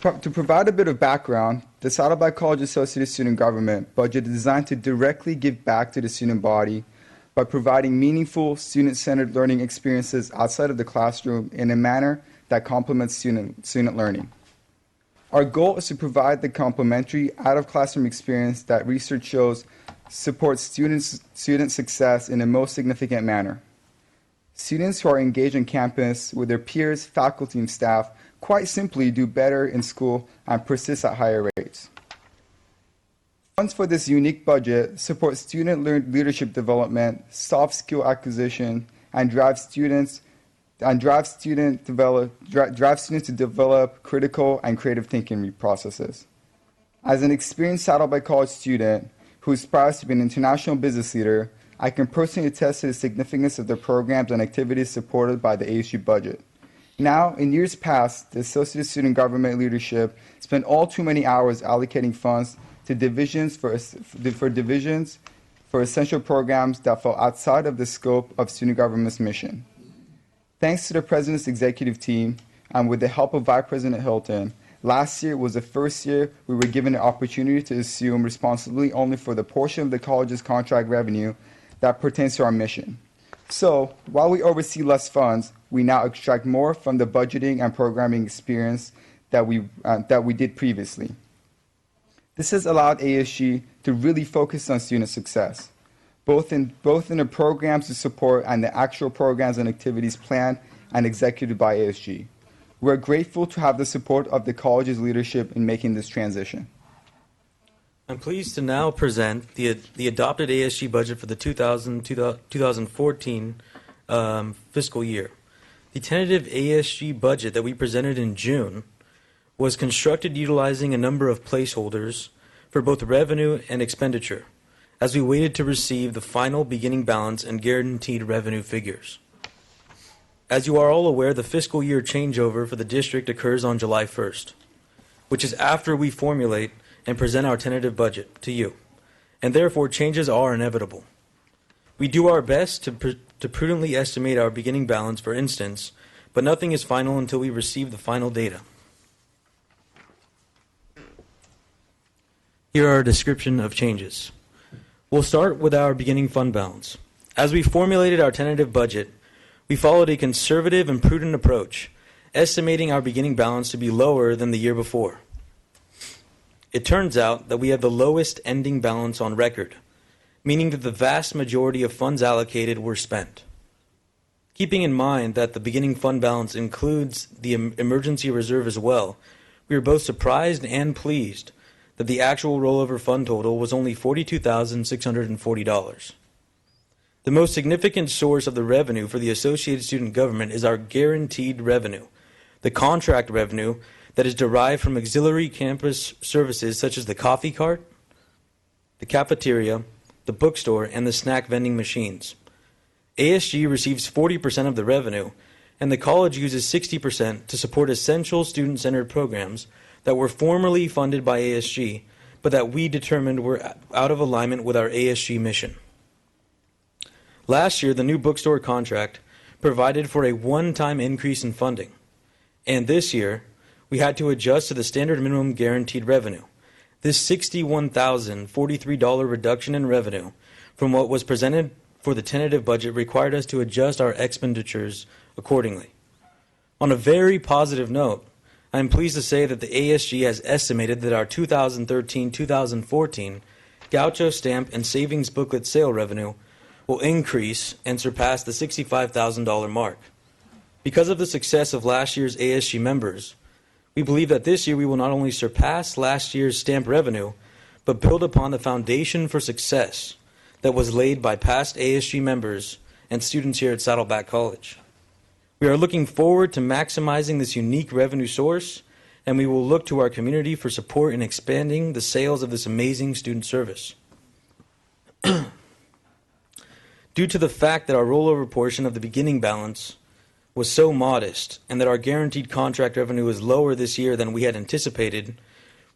R: To provide a bit of background, the Saddleback College Associated Student Government budget is designed to directly give back to the student body by providing meaningful student-centered learning experiences outside of the classroom in a manner that complements student learning. Our goal is to provide the complementary out-of-classroom experience that research shows supports student success in a most significant manner. Students who are engaged on campus with their peers, faculty, and staff quite simply do better in school and persist at higher rates. Funds for this unique budget support student leadership development, soft skill acquisition, and drive students to develop critical and creative thinking processes. As an experienced Saddleback College student who aspires to be an international business leader, I can personally attest to the significance of the programs and activities supported by the ASU budget. Now, in years past, the Associate Student Government leadership spent all too many hours allocating funds to divisions for essential programs that fall outside of the scope of student government's mission. Thanks to the President's executive team and with the help of Vice President Hilton, last year was the first year we were given the opportunity to assume responsibility only for the portion of the college's contract revenue that pertains to our mission. So, while we oversee less funds, we now extract more from the budgeting and programming experience that we did previously. This has allowed ASG to really focus on student success, both in the programs to support and the actual programs and activities planned and executed by ASG. We're grateful to have the support of the college's leadership in making this transition.
Q: I'm pleased to now present the adopted ASG budget for the 2014 fiscal year. The tentative ASG budget that we presented in June was constructed utilizing a number of placeholders for both revenue and expenditure, as we waited to receive the final beginning balance and guaranteed revenue figures. As you are all aware, the fiscal year changeover for the district occurs on July 1st, which is after we formulate and present our tentative budget to you, and therefore changes are inevitable. We do our best to prudently estimate our beginning balance, for instance, but nothing is final until we receive the final data. Here are a description of changes. We'll start with our beginning fund balance. As we formulated our tentative budget, we followed a conservative and prudent approach, estimating our beginning balance to be lower than the year before. It turns out that we have the lowest ending balance on record, meaning that the vast majority of funds allocated were spent. Keeping in mind that the beginning fund balance includes the emergency reserve as well, we are both surprised and pleased that the actual rollover fund total was only $42,640. The most significant source of the revenue for the Associated Student Government is our guaranteed revenue, the contract revenue that is derived from auxiliary campus services such as the coffee cart, the cafeteria, the bookstore, and the snack vending machines. ASG receives 40% of the revenue, and the college uses 60% to support essential student-centered programs that were formerly funded by ASG, but that we determined were out of alignment with our ASG mission. Last year, the new bookstore contract provided for a one-time increase in funding, and this year, we had to adjust to the standard minimum guaranteed revenue. This $61,043 reduction in revenue from what was presented for the tentative budget required us to adjust our expenditures accordingly. On a very positive note, I am pleased to say that the ASG has estimated that our 2013-2014 Gaucho stamp and savings booklet sale revenue will increase and surpass the $65,000 mark. Because of the success of last year's ASG members, we believe that this year we will not only surpass last year's stamp revenue, but build upon the foundation for success that was laid by past ASG members and students here at Saddleback College. We are looking forward to maximizing this unique revenue source, and we will look to our community for support in expanding the sales of this amazing student service. Due to the fact that our rollover portion of the beginning balance was so modest and that our guaranteed contract revenue is lower this year than we had anticipated,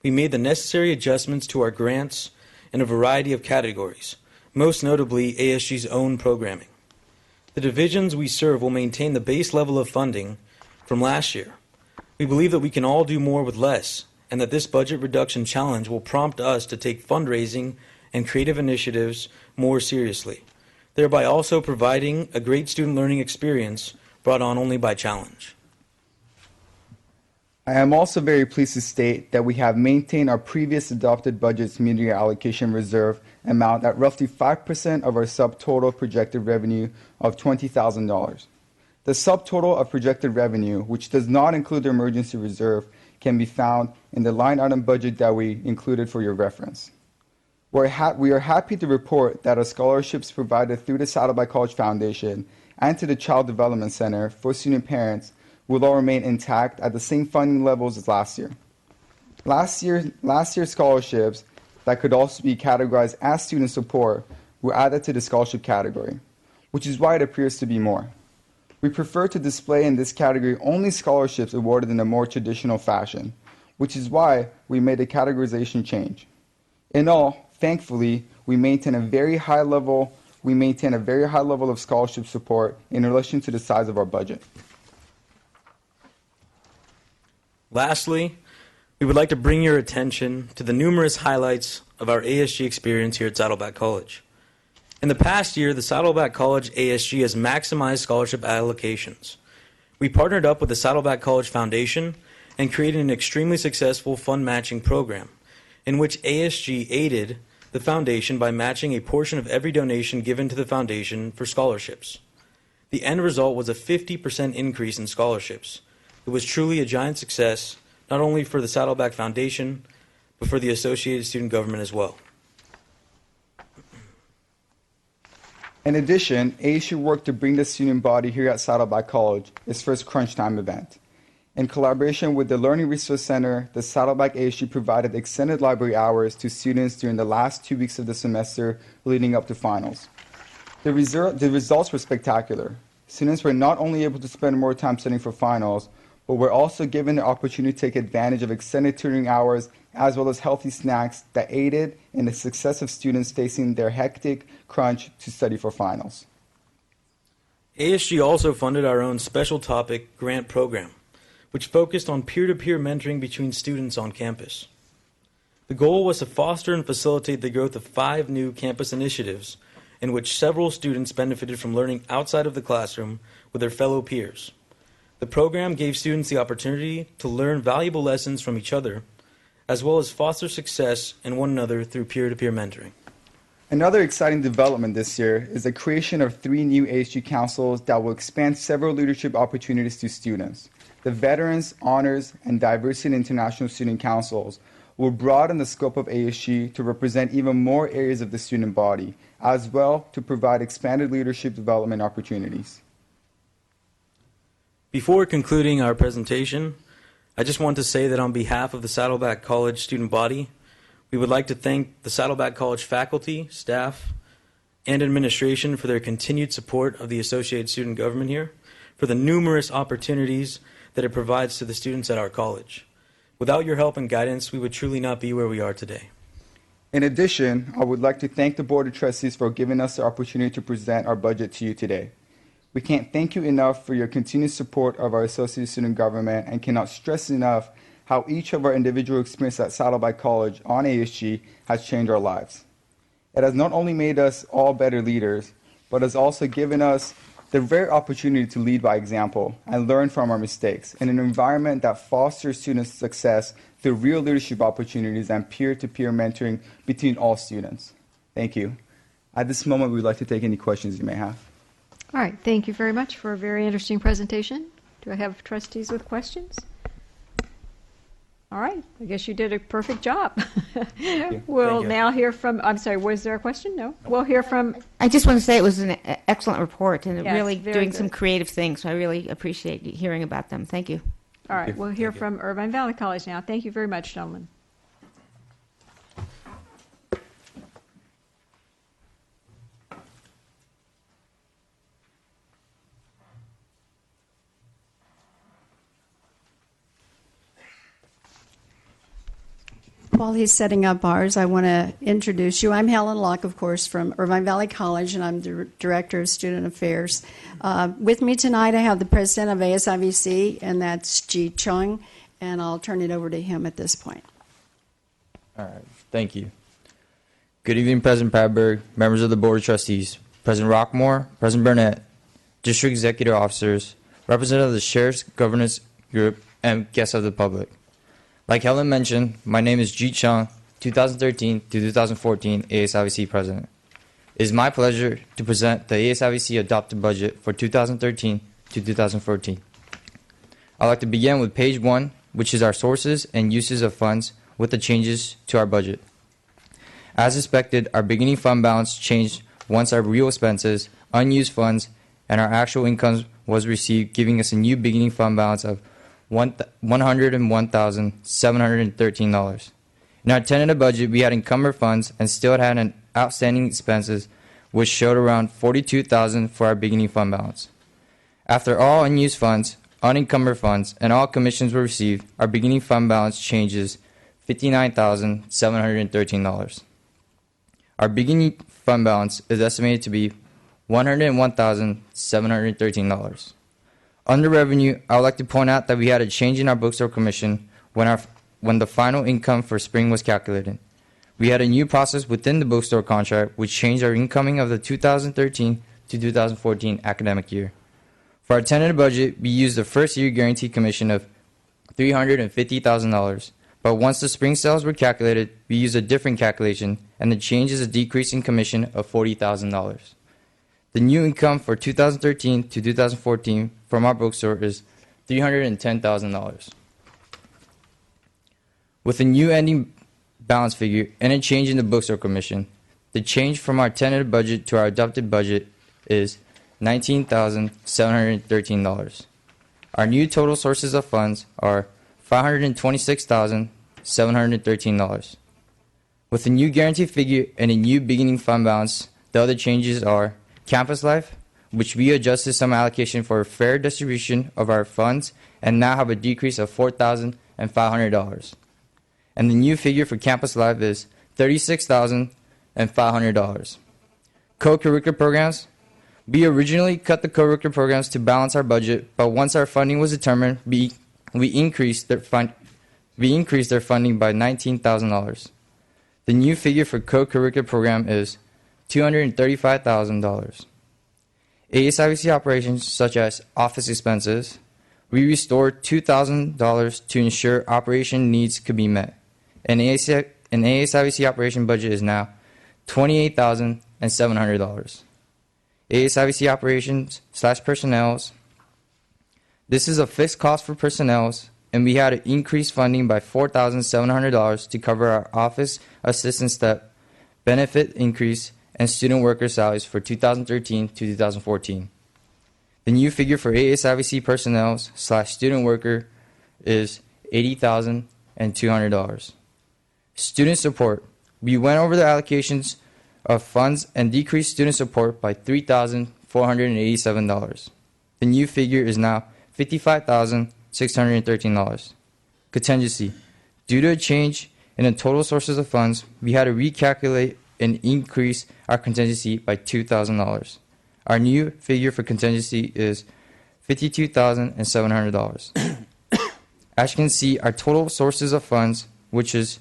Q: we made the necessary adjustments to our grants in a variety of categories, most notably ASG's own programming. The divisions we serve will maintain the base level of funding from last year. We believe that we can all do more with less, and that this budget reduction challenge will prompt us to take fundraising and creative initiatives more seriously, thereby also providing a great student learning experience brought on only by challenge.
R: I am also very pleased to state that we have maintained our previous adopted budget's media allocation reserve amount at roughly 5% of our subtotal projected revenue of $20,000. The subtotal of projected revenue, which does not include the emergency reserve, can be found in the line item budget that we included for your reference. We are happy to report that our scholarships provided through the Saddleback College Foundation and to the Child Development Center for student parents will all remain intact at the same funding levels as last year. Last year's scholarships that could also be categorized as student support were added to the scholarship category, which is why it appears to be more. We prefer to display in this category only scholarships awarded in a more traditional fashion, which is why we made a categorization change. In all, thankfully, we maintain a very high level of scholarship support in relation to the size of our budget.
Q: Lastly, we would like to bring your attention to the numerous highlights of our ASG experience here at Saddleback College. In the past year, the Saddleback College ASG has maximized scholarship allocations. We partnered up with the Saddleback College Foundation and created an extremely successful fund matching program in which ASG aided the foundation by matching a portion of every donation given to the foundation for scholarships. The end result was a 50% increase in scholarships. It was truly a giant success, not only for the Saddleback Foundation, but for the Associated Student Government as well.
R: In addition, ASU worked to bring the student body here at Saddleback College its first Crunch Time event. In collaboration with the Learning Resource Center, the Saddleback ASU provided extended library hours to students during the last 2 weeks of the semester leading up to finals. The results were spectacular. Students were not only able to spend more time studying for finals, but were also given the opportunity to take advantage of extended tutoring hours as well as healthy snacks that aided in the success of students facing their hectic crunch to study for finals.
Q: ASG also funded our own special topic grant program, which focused on peer-to-peer mentoring between students on campus. The goal was to foster and facilitate the growth of 5 new campus initiatives in which several students benefited from learning outside of the classroom with their fellow peers. The program gave students the opportunity to learn valuable lessons from each other, as well as foster success in one another through peer-to-peer mentoring.
R: Another exciting development this year is the creation of 3 new ASG councils that will expand several leadership opportunities to students. The Veterans, Honors, and Diversity and International Student Councils will broaden the scope of ASG to represent even more areas of the student body, as well to provide expanded leadership development opportunities.
Q: Before concluding our presentation, I just want to say that on behalf of the Saddleback College student body, we would like to thank the Saddleback College faculty, staff, and administration for their continued support of the Associated Student Government here, for the numerous opportunities that it provides to the students at our college. Without your help and guidance, we would truly not be where we are today.
R: In addition, I would like to thank the Board of Trustees for giving us the opportunity to present our budget to you today. We can't thank you enough for your continued support of our Associated Student Government and cannot stress enough how each of our individual experiences at Saddleback College on ASG has changed our lives. It has not only made us all better leaders, but has also given us the rare opportunity to lead by example and learn from our mistakes in an environment that fosters students' success through real leadership opportunities and peer-to-peer mentoring between all students. Thank you. At this moment, we would like to take any questions you may have.
A: All right, thank you very much for a very interesting presentation. Do I have trustees with questions? All right, I guess you did a perfect job. We'll now hear from, I'm sorry, was there a question? No? We'll hear from...
B: I just want to say it was an excellent report and
A: Yes,
B: really
A: very
B: doing
A: good.
B: some creative things. So I really appreciate hearing about them. Thank you.
A: All right, we'll hear from Irvine Valley College now. Thank you very much, gentlemen.
S: While he's setting up ours, I want to introduce you. I'm Helen Locke, of course, from Irvine Valley College, and I'm the Director of Student Affairs. With me tonight, I have the President of ASIVC, and that's Ji Chung, and I'll turn it over to him at this point.
T: All right, thank you. Good evening, President Padberg, members of the Board of Trustees, President Rockmore, President Burnett, District Executive Officers, representatives of the Sheriff's Governance Group, and guests of the public. Like Helen mentioned, my name is Ji Chung, 2013 to 2014 ASIVC President. It is my pleasure to present the ASIVC adopted budget for 2013 to 2014. I'd like to begin with page 1, which is our sources and uses of funds with the changes to our budget. As expected, our beginning fund balance changed once our real expenses, unused funds, and our actual income was received, giving us a new beginning fund balance of $101,713. In our tentative budget, we had encumbered funds and still had an outstanding expenses, which showed around $42,000 for our beginning fund balance. After all unused funds, unencumbered funds, and all commissions were received, our beginning fund balance changes $59,713. Our beginning fund balance is estimated to be $101,713. Under revenue, I would like to point out that we had a change in our bookstore commission when the final income for spring was calculated. We had a new process within the bookstore contract which changed our incoming of the 2013 to 2014 academic year. For our tentative budget, we used the first year guarantee commission of $350,000, but once the spring sales were calculated, we used a different calculation, and the change is a decrease in commission of $40,000. The new income for 2013 to 2014 from our bookstore is $310,000. With a new ending balance figure and a change in the bookstore commission, the change from our tentative budget to our adopted budget is $19,713. Our new total sources of funds are $526,713. With a new guarantee figure and a new beginning fund balance, the other changes are Campus Life, which we adjusted some allocation for a fair distribution of our funds and now have a decrease of $4,500. And the new figure for Campus Life is $36,500. Co-curricular programs. We originally cut the co-curricular programs to balance our budget, but once our funding was determined, we increased their funding by $19,000. The new figure for co-curricular program is $235,000. ASIVC operations such as office expenses, we restored $2,000 to ensure operation needs could be met. An ASIVC operation budget is now $28,700. ASIVC operations / personnels. This is a fixed cost for personnels, and we had to increase funding by $4,700 to cover our office assistant step, benefit increase, and student worker salaries for 2013 to 2014. The new figure for ASIVC personnel / student worker is $80,200. Student support. We went over the allocations of funds and decreased student support by $3,487. The new figure is now $55,613. Contingency. Due to a change in the total sources of funds, we had to recalculate and increase our contingency by $2,000. Our new figure for contingency is $52,700. As you can see, our total sources of funds, which is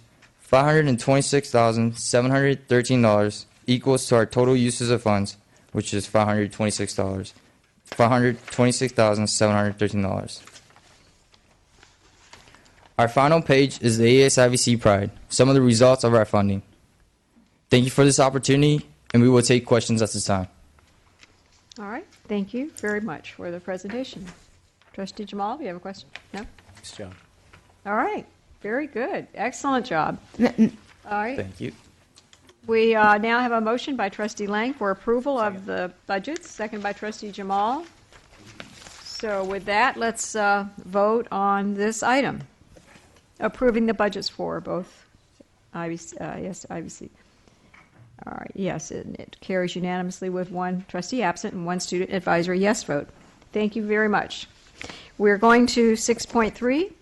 T: $526,713, equals to our total uses of funds, which is $526,713. Our final page is the ASIVC Pride, some of the results of our funding. Thank you for this opportunity, and we will take questions at this time.
A: All right. Thank you very much for the presentation. Trustee Jamal, do you have a question? No?
T: Thanks, John.
A: All right. Very good. Excellent job. All right.
T: Thank you.
A: We now have a motion by Trustee Lang for approval of the budgets, second by Trustee Jamal. So with that, let's vote on this item, approving the budgets for both IVC. All right, yes, and it carries unanimously with one trustee absent and one student advisory yes vote. Thank you very much. We're going to 6.3,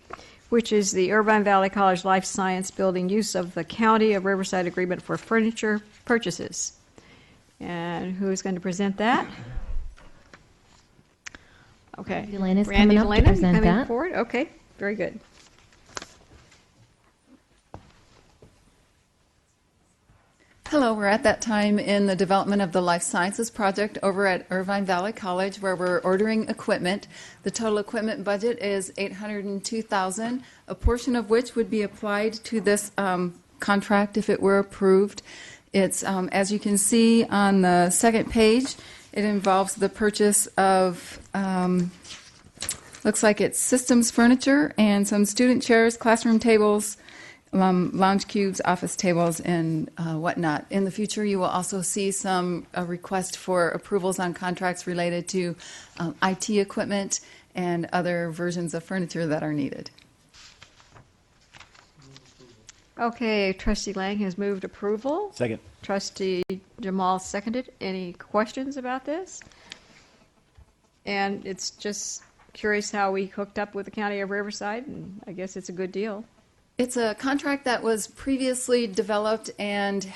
A: which is the Irvine Valley College Life Science Building use of the County of Riverside Agreement for furniture purchases. And who's going to present that? Okay.
M: Elena's
A: Randy
M: coming up to present
A: coming
M: that.
A: forward? Okay, very good.
N: Hello, we're at that time in the development of the Life Sciences project over at Irvine Valley College where we're ordering equipment. The total equipment budget is $802,000, a portion of which would be applied to this contract if it were approved. It's, as you can see on the second page, it involves the purchase of, looks like it's systems furniture and some student chairs, classroom tables, lounge cubes, office tables, and whatnot. In the future, you will also see some request for approvals on contracts related to IT equipment and other versions of furniture that are needed.
A: Okay, Trustee Lang has moved approval.
F: Second.
A: Trustee Jamal seconded. Any questions about this? And it's just curious how we hooked up with the County of Riverside, and I guess it's a good deal.
N: It's a contract that was previously developed and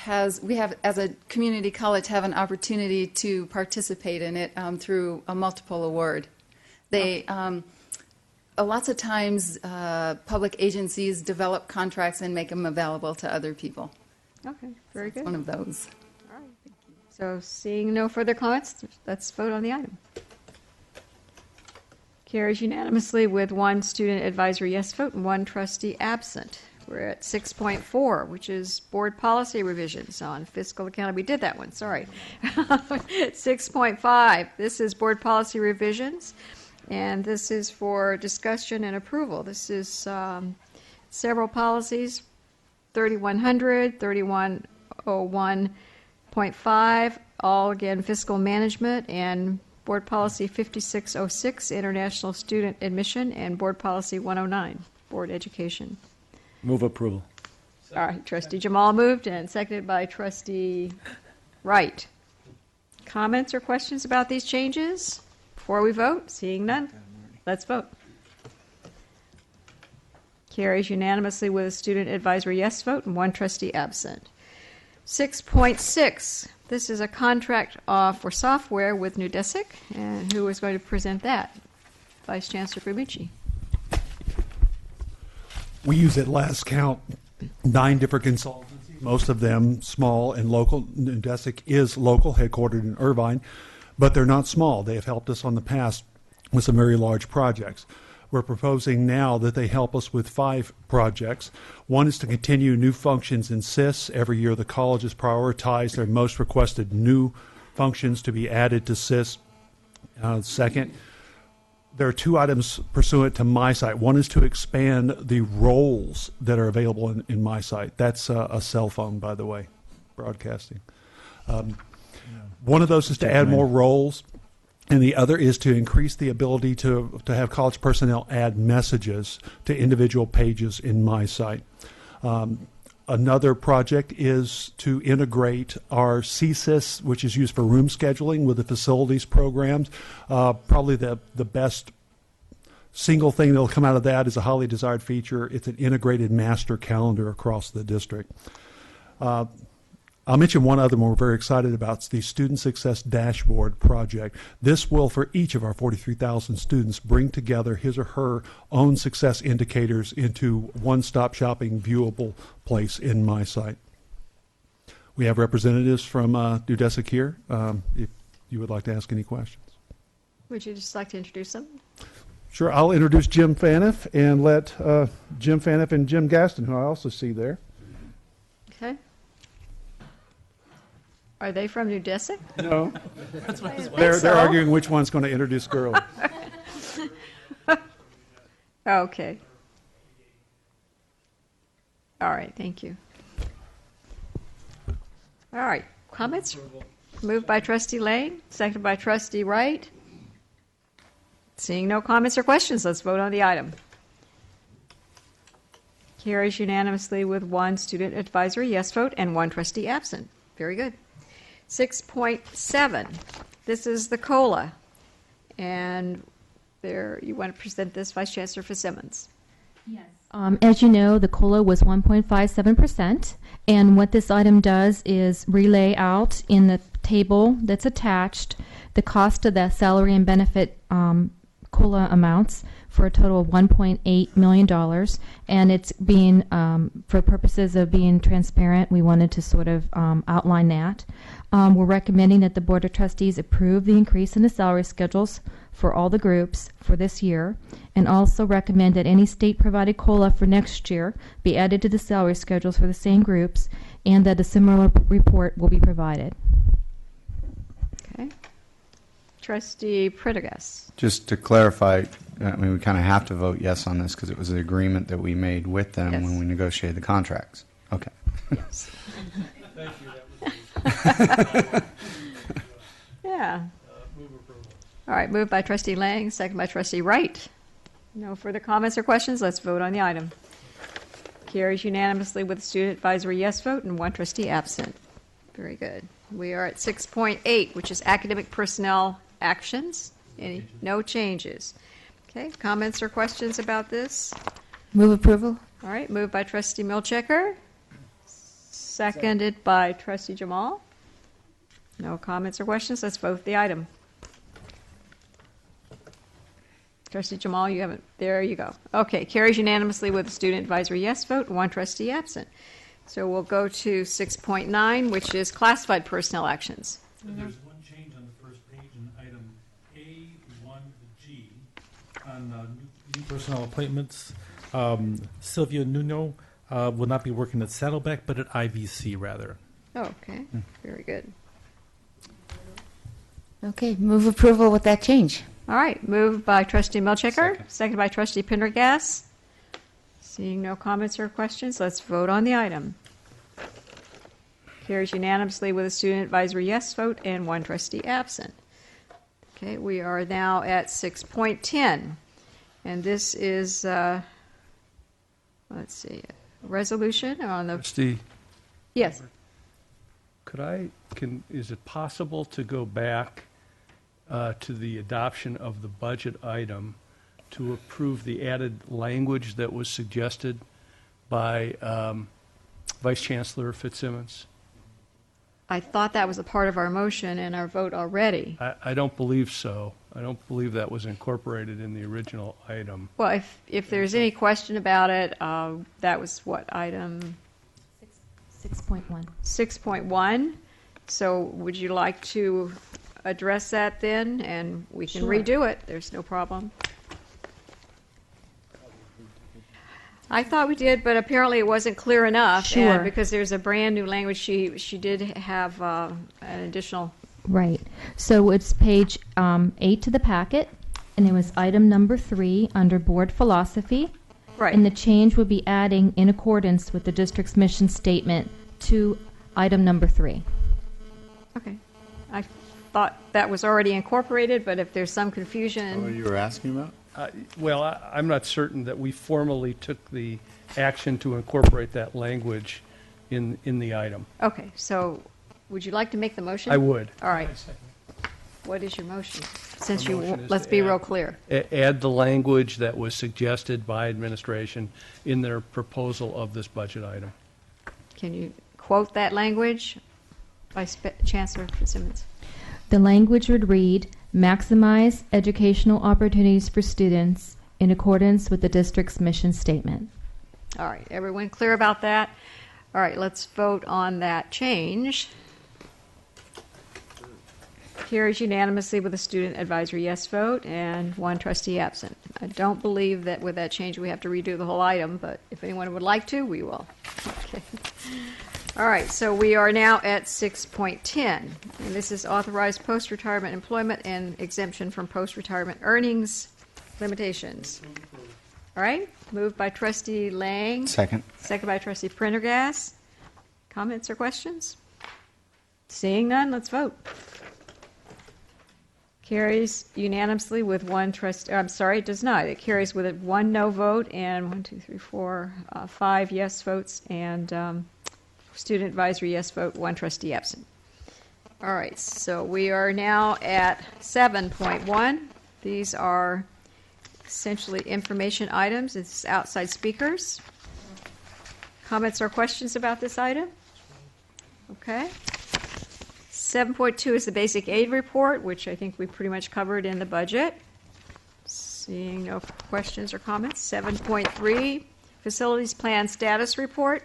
N: we have, as a community college, have an opportunity to participate in it through a multiple award. They, lots of times, public agencies develop contracts and make them available to other people.
A: Okay, very good.
N: One of those.
A: All right. So seeing no further comments, let's vote on the item. Carries unanimously with one student advisory yes vote and one trustee absent. We're at 6.4, which is board policy revisions on fiscal accounting. We did that one, sorry. 6.5, this is board policy revisions, and this is for discussion and approval. This is several policies, 3100, 3101.5, all again fiscal management, and Board Policy 5606, International Student Admission, and Board Policy 109, Board Education.
F: Move approval.
A: All right, Trustee Jamal moved and seconded by Trustee Wright. Comments or questions about these changes before we vote? Seeing none, let's vote. Carries unanimously with a student advisory yes vote and one trustee absent. 6.6. This is a contract for software with Neudesic, and who is going to present that? Vice Chancellor Busche.
C: We use at last count 9 different consultancies, most of them small and local. Neudesic is local, headquartered in Irvine, but they're not small. They have helped us on the past with some very large projects. We're proposing now that they help us with 5 projects. One is to continue new functions in SIS. Every year the college has prioritized their most requested new functions to be added to SIS. Second, there are 2 items pursuant to MySite. One is to expand the roles that are available in MySite. That's a cell phone, by the way, broadcasting. One of those is to add more roles. And the other is to increase the ability to have college personnel add messages to individual pages in MySite. Another project is to integrate our CSIS, which is used for room scheduling, with the facilities programs. Probably the best single thing that will come out of that is a highly desired feature. It's an integrated master calendar across the district. I'll mention one other one we're very excited about. It's the Student Success Dashboard project. This will, for each of our 43,000 students, bring together his or her own success indicators into one-stop shopping viewable place in MySite. We have representatives from Neudesic here, if you would like to ask any questions.
A: Would you just like to introduce them?
C: Sure, I'll introduce Jim Faniff and let Jim Faniff and Jim Gaston, who I also see there.
A: Okay. Are they from Neudesic?
C: No. They're arguing which one's going to introduce girls.
A: Okay. All right, thank you. All right, comments? Moved by Trustee Lane, seconded by Trustee Wright. Seeing no comments or questions, let's vote on the item. Carries unanimously with one student advisory yes vote and one trustee absent. Very good. 6.7, this is the COLA, and there you want to present this, Vice Chancellor Fitzsimmons.
M: Yes. As you know, the COLA was 1.57%, and what this item does is relay out in the table that's attached the cost of the salary and benefit COLA amounts for a total of $1.8 million, and it's being, for purposes of being transparent, we wanted to sort of outline that. We're recommending that the Board of Trustees approve the increase in the salary schedules for all the groups for this year, and also recommend that any state-provided COLA for next year be added to the salary schedules for the same groups, and that a similar report will be provided.
A: Okay. Trustee Prendergast.
G: Just to clarify, I mean, we kind of have to vote yes on this because it was the agreement that we made with them
A: Yes.
G: when we negotiated the contracts. Okay.
A: Yes. Yeah. All right, moved by Trustee Lang, second by Trustee Wright. No further comments or questions. Let's vote on the item. Carries unanimously with a student advisory yes vote and one trustee absent. Very good. We are at 6.8, which is academic personnel actions. No changes. Okay, comments or questions about this?
B: Move approval.
A: All right, moved by Trustee Milchecker, seconded by Trustee Jamal. No comments or questions. Let's vote the item. Trustee Jamal, you haven't. There you go. Okay, carries unanimously with a student advisory yes vote and one trustee absent. So we'll go to 6.9, which is classified personnel actions.
C: There's one change on the first page in item A1G on new personnel appointments. Sylvia Nuno will not be working at Saddleback, but at IVC rather.
A: Oh, okay, very good.
B: Okay, move approval with that change.
A: All right, moved by Trustee Milchecker, seconded by Trustee Pendergast. Seeing no comments or questions, let's vote on the item. Carries unanimously with a student advisory yes vote and one trustee absent. Okay, we are now at 6.10, and this is, let's see, a resolution on the,
H: Trustee,
A: yes,
H: is it possible to go back to the adoption of the budget item to approve the added language that was suggested by Vice Chancellor Fitzsimmons?
A: I thought that was a part of our motion and our vote already.
H: I don't believe so. I don't believe that was incorporated in the original item.
A: Well, if there's any question about it, that was what, item
M: 6.1.
A: 6.1. So would you like to address that then? And we can
M: Sure.
A: redo it. There's no problem. I thought we did, but apparently it wasn't clear enough.
M: Sure.
A: And because there's a brand new language, she did have an additional.
M: Right. So it's page 8 to the packet, and it was item number 3 under board philosophy.
A: Right.
M: And the change would be adding in accordance with the district's mission statement to item number 3.
A: Okay. I thought that was already incorporated, but if there's some confusion.
G: What you were asking about?
H: I'm not certain that we formally took the action to incorporate that language in the item.
A: Okay, so would you like to make the motion?
H: I would.
A: All right. What is your motion? Since
H: My
A: you,
H: motion is
A: let's
H: to
A: be
H: add-
A: real clear.
H: Add the language that was suggested by administration in their proposal of this budget item.
A: Can you quote that language, Vice Chancellor Fitzsimmons?
M: The language would read, maximize educational opportunities for students in accordance with the district's mission statement.
A: All right, everyone clear about that? All right, let's vote on that change. Carries unanimously with a student advisory yes vote and one trustee absent. I don't believe that with that change we have to redo the whole item, but if anyone would like to, we will. Okay. All right, so we are now at 6.10, and this is authorized post-retirement employment and exemption from post-retirement earnings limitations. All right, moved by Trustee Lang.
G: Second.
A: Second by Trustee Prendergast. Comments or questions? Seeing none, let's vote. Carries unanimously with one trustee. I'm sorry, it does not. It carries with it one no vote and 5 yes votes and student advisory yes vote, one trustee absent. All right, so we are now at 7.1. These are essentially information items. It's outside speakers. Comments or questions about this item? Okay. 7.2 is the basic aid report, which I think we pretty much covered in the budget. Seeing no questions or comments. 7.3, facilities plan status report.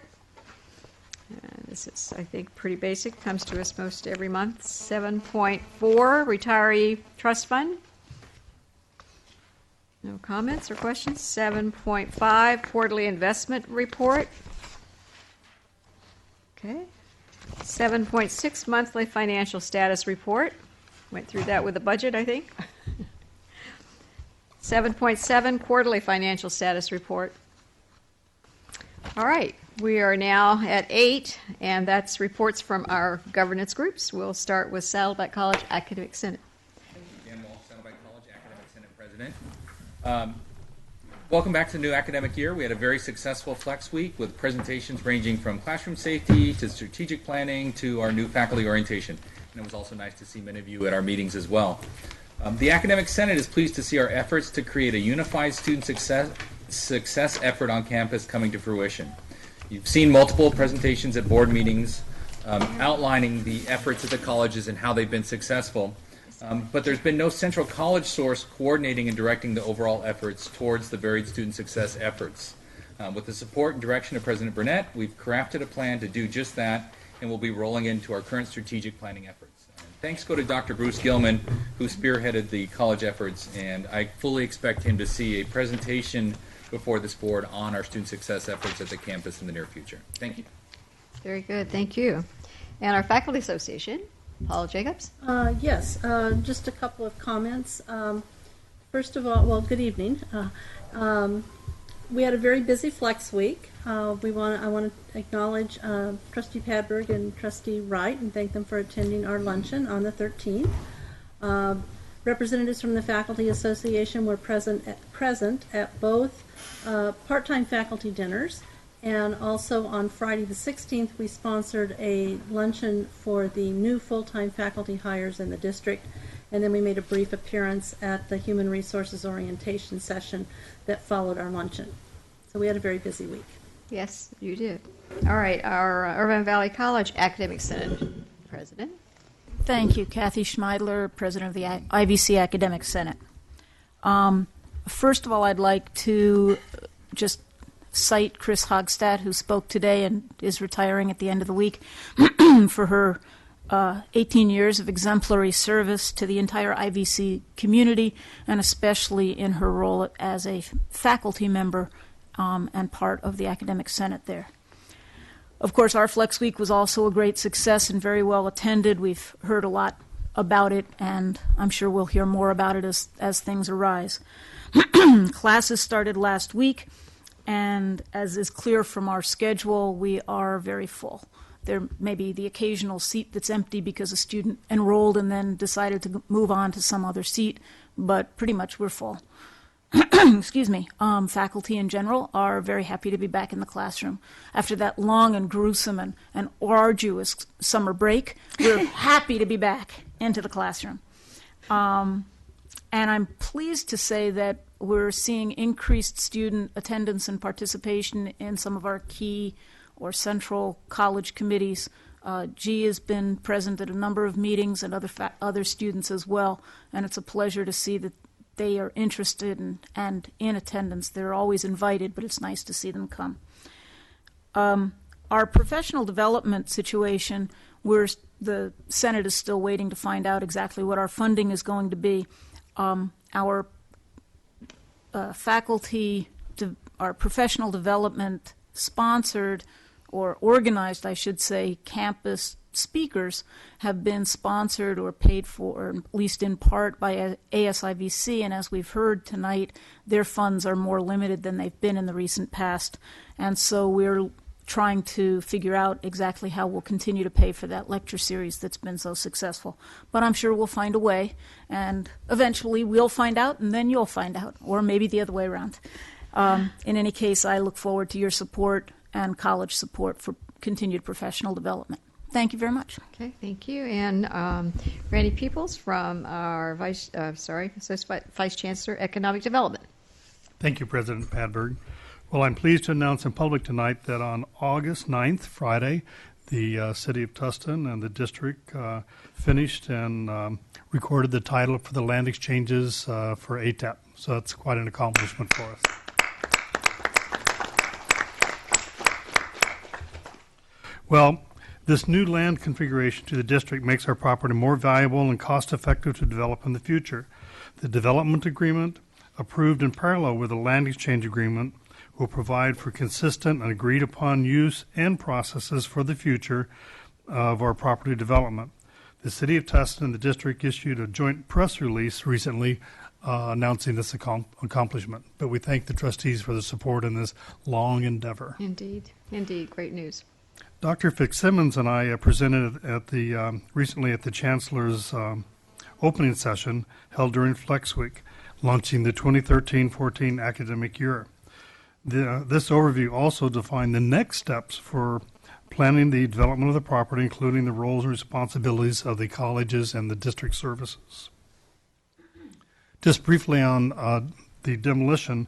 A: This is, I think, pretty basic. Comes to us most every month. 7.4, retiree trust fund. No comments or questions. 7.5, quarterly investment report. Okay. 7.6, monthly financial status report. Went through that with the budget, I think. 7.7, quarterly financial status report. All right, we are now at 8, and that's reports from our governance groups. We'll start with Saddleback College Academic Senate.
C: Dan Walsh, Saddleback College Academic Senate President. Welcome back to the new academic year. We had a very successful Flex Week with presentations ranging from classroom safety to strategic planning to our new faculty orientation. And it was also nice to see many of you at our meetings as well. The Academic Senate is pleased to see our efforts to create a unified student success effort on campus coming to fruition. You've seen multiple presentations at board meetings outlining the efforts at the colleges and how they've been successful. But there's been no central college source coordinating and directing the overall efforts towards the varied student success efforts. With the support and direction of President Burnett, we've crafted a plan to do just that, and we'll be rolling into our current strategic planning efforts. Thanks go to Dr. Bruce Gilman, who spearheaded the college efforts, and I fully expect him to see a presentation before this board on our student success efforts at the campus in the near future. Thank you.
A: Very good, thank you. And our Faculty Association, Paul Jacobs.
B: Yes, just a couple of comments. First of all, well, good evening. We had a very busy Flex Week. I want to acknowledge Trustee Padberg and Trustee Wright and thank them for attending our luncheon on the 13th. Representatives from the Faculty Association were present at both part-time faculty dinners, and also on Friday the 16th we sponsored a luncheon for the new full-time faculty hires in the district, and then we made a brief appearance at the Human Resources Orientation session that followed our luncheon. So we had a very busy week.
A: Yes, you did. All right, our Irvine Valley College Academic Senate President.
Q: Thank you, Kathy Schmeidler, President of the IVC Academic Senate. First of all, I'd like to just cite Chris Hogstad, who spoke today and is retiring at the end of the week, for her 18 years of exemplary service to the entire IVC community, and especially in her role as a faculty member and part of the Academic Senate there. Of course, our Flex Week was also a great success and very well attended. We've heard a lot about it, and I'm sure we'll hear more about it as things arise. Classes started last week, and as is clear from our schedule, we are very full. There may be the occasional seat that's empty because a student enrolled and then decided to move on to some other seat, but pretty much we're full. Excuse me. Faculty in general are very happy to be back in the classroom. After that long and gruesome and arduous summer break, we're happy to be back into the classroom. And I'm pleased to say that we're seeing increased student attendance and participation in some of our key or central college committees. G has been present at a number of meetings, and other students as well, and it's a pleasure to see that they are interested and in attendance. They're always invited, but it's nice to see them come. Our professional development situation, the Senate is still waiting to find out exactly what our funding is going to be. Our our professional development sponsored or organized, I should say, campus speakers have been sponsored or paid for, or at least in part, by ASIVC, and as we've heard tonight, their funds are more limited than they've been in the recent past, and so we're trying to figure out exactly how we'll continue to pay for that lecture series that's been so successful. But I'm sure we'll find a way, and eventually we'll find out, and then you'll find out, or maybe the other way around. In any case, I look forward to your support and college support for continued professional development. Thank you very much.
A: Okay, thank you. And Randy Peoples from our Associate Vice Chancellor, Economic Development.
D: Thank you, President Padberg. Well, I'm pleased to announce in public tonight that on August 9th, Friday, the City of Tustin and the district finished and recorded the title for the land exchanges for ATEP. So that's quite an accomplishment for us. Well, this new land configuration to the district makes our property more valuable and cost-effective to develop in the future. The development agreement, approved in parallel with the land exchange agreement, will provide for consistent and agreed-upon use and processes for the future of our property development. The City of Tustin and the district issued a joint press release recently
S: announcing this accomplishment. But we thank the trustees for the support in this long endeavor.
A: Indeed. Indeed. Great news.
S: Dr. Fitzsimmons and I presented at the recently at the Chancellor's opening session held during Flex Week, launching the 2013-14 academic year. This overview also defined the next steps for planning the development of the property, including the roles and responsibilities of the colleges and the district services. Just briefly on the demolition.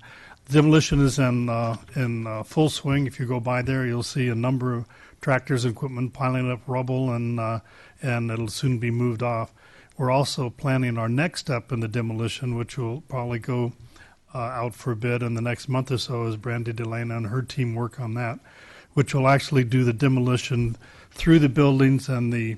S: Demolition is in full swing. If you go by there, you'll see a number of tractors and equipment piling up rubble, and it'll soon be moved off. We're also planning our next step in the demolition, which will probably go out for bid in the next month or so as Brandy Delana and her team work on that, which will actually do the demolition through the buildings and the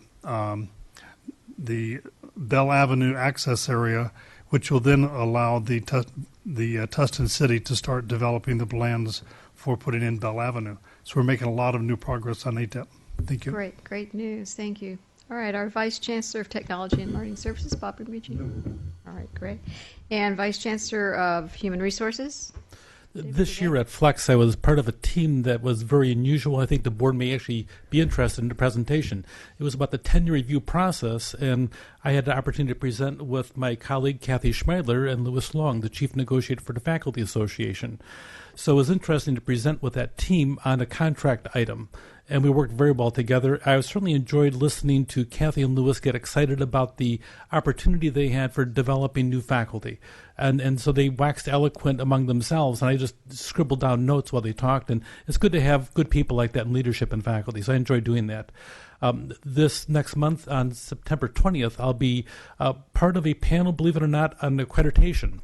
S: Bell Avenue access area, which will then allow the Tustin City to start developing the plans for putting in Bell Avenue. So we're making a lot of new progress on ATEP. Thank you.
A: Great news. Thank you. All right, our Vice Chancellor of Technology and Learning Services, Bob Remici. All right, great. And Vice Chancellor of Human Resources.
C: This year at Flex, I was part of a team that was very unusual. I think the board may actually be interested in the presentation. It was about the tenure review process, and I had the opportunity to present with my colleague Kathy Schmeidler and Louis Long, the chief negotiator for the Faculty Association. So it was interesting to present with that team on a contract item, and we worked very well together. I certainly enjoyed listening to Kathy and Louis get excited about the opportunity they had for developing new faculty. And so they waxed eloquent among themselves, and I just scribbled down notes while they talked. And it's good to have good people like that in leadership and faculty, so I enjoyed doing that. This next month, on September 20th, I'll be part of a panel, believe it or not, on accreditation.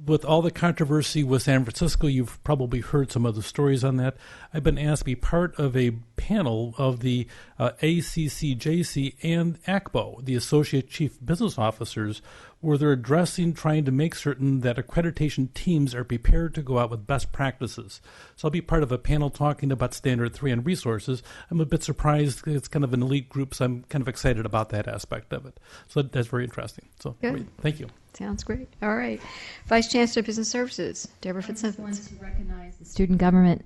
C: With all the controversy with San Francisco, you've probably heard some of the stories on that. I've been asked to be part of a panel of the ACCJC and ACBO, the Associate Chief Business Officers, where they're trying to make certain that accreditation teams are prepared to go out with best practices. So I'll be part of a panel talking about Standard 3 and resources. I'm a bit surprised. It's kind of an elite group, so I'm kind of excited about that aspect of it. So that's very interesting. So
A: Good.
C: Thank you.
A: Sounds great. All right. Vice Chancellor of Business Services, Deborah Fitzsimmons.
M: I just wanted to recognize the student government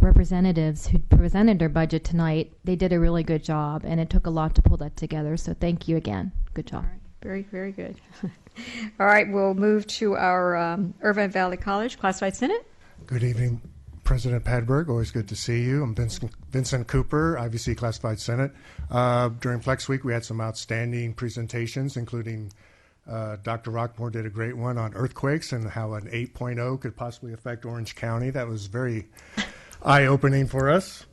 M: representatives who presented their budget tonight. They did a really good job, and it took a lot to pull that together. So thank you again. Good job.
A: All right. Very, very good. All right. We'll move to our Irvine Valley College Classified Senate.
B: Good evening, President Padberg. Always good to see you. I'm Vincent Cooper, IVC Classified Senate. During Flex Week, we had some outstanding presentations, including Dr. Rockmore did a great one on earthquakes and how an 8.0 could possibly affect Orange County. That was very eye-opening for us.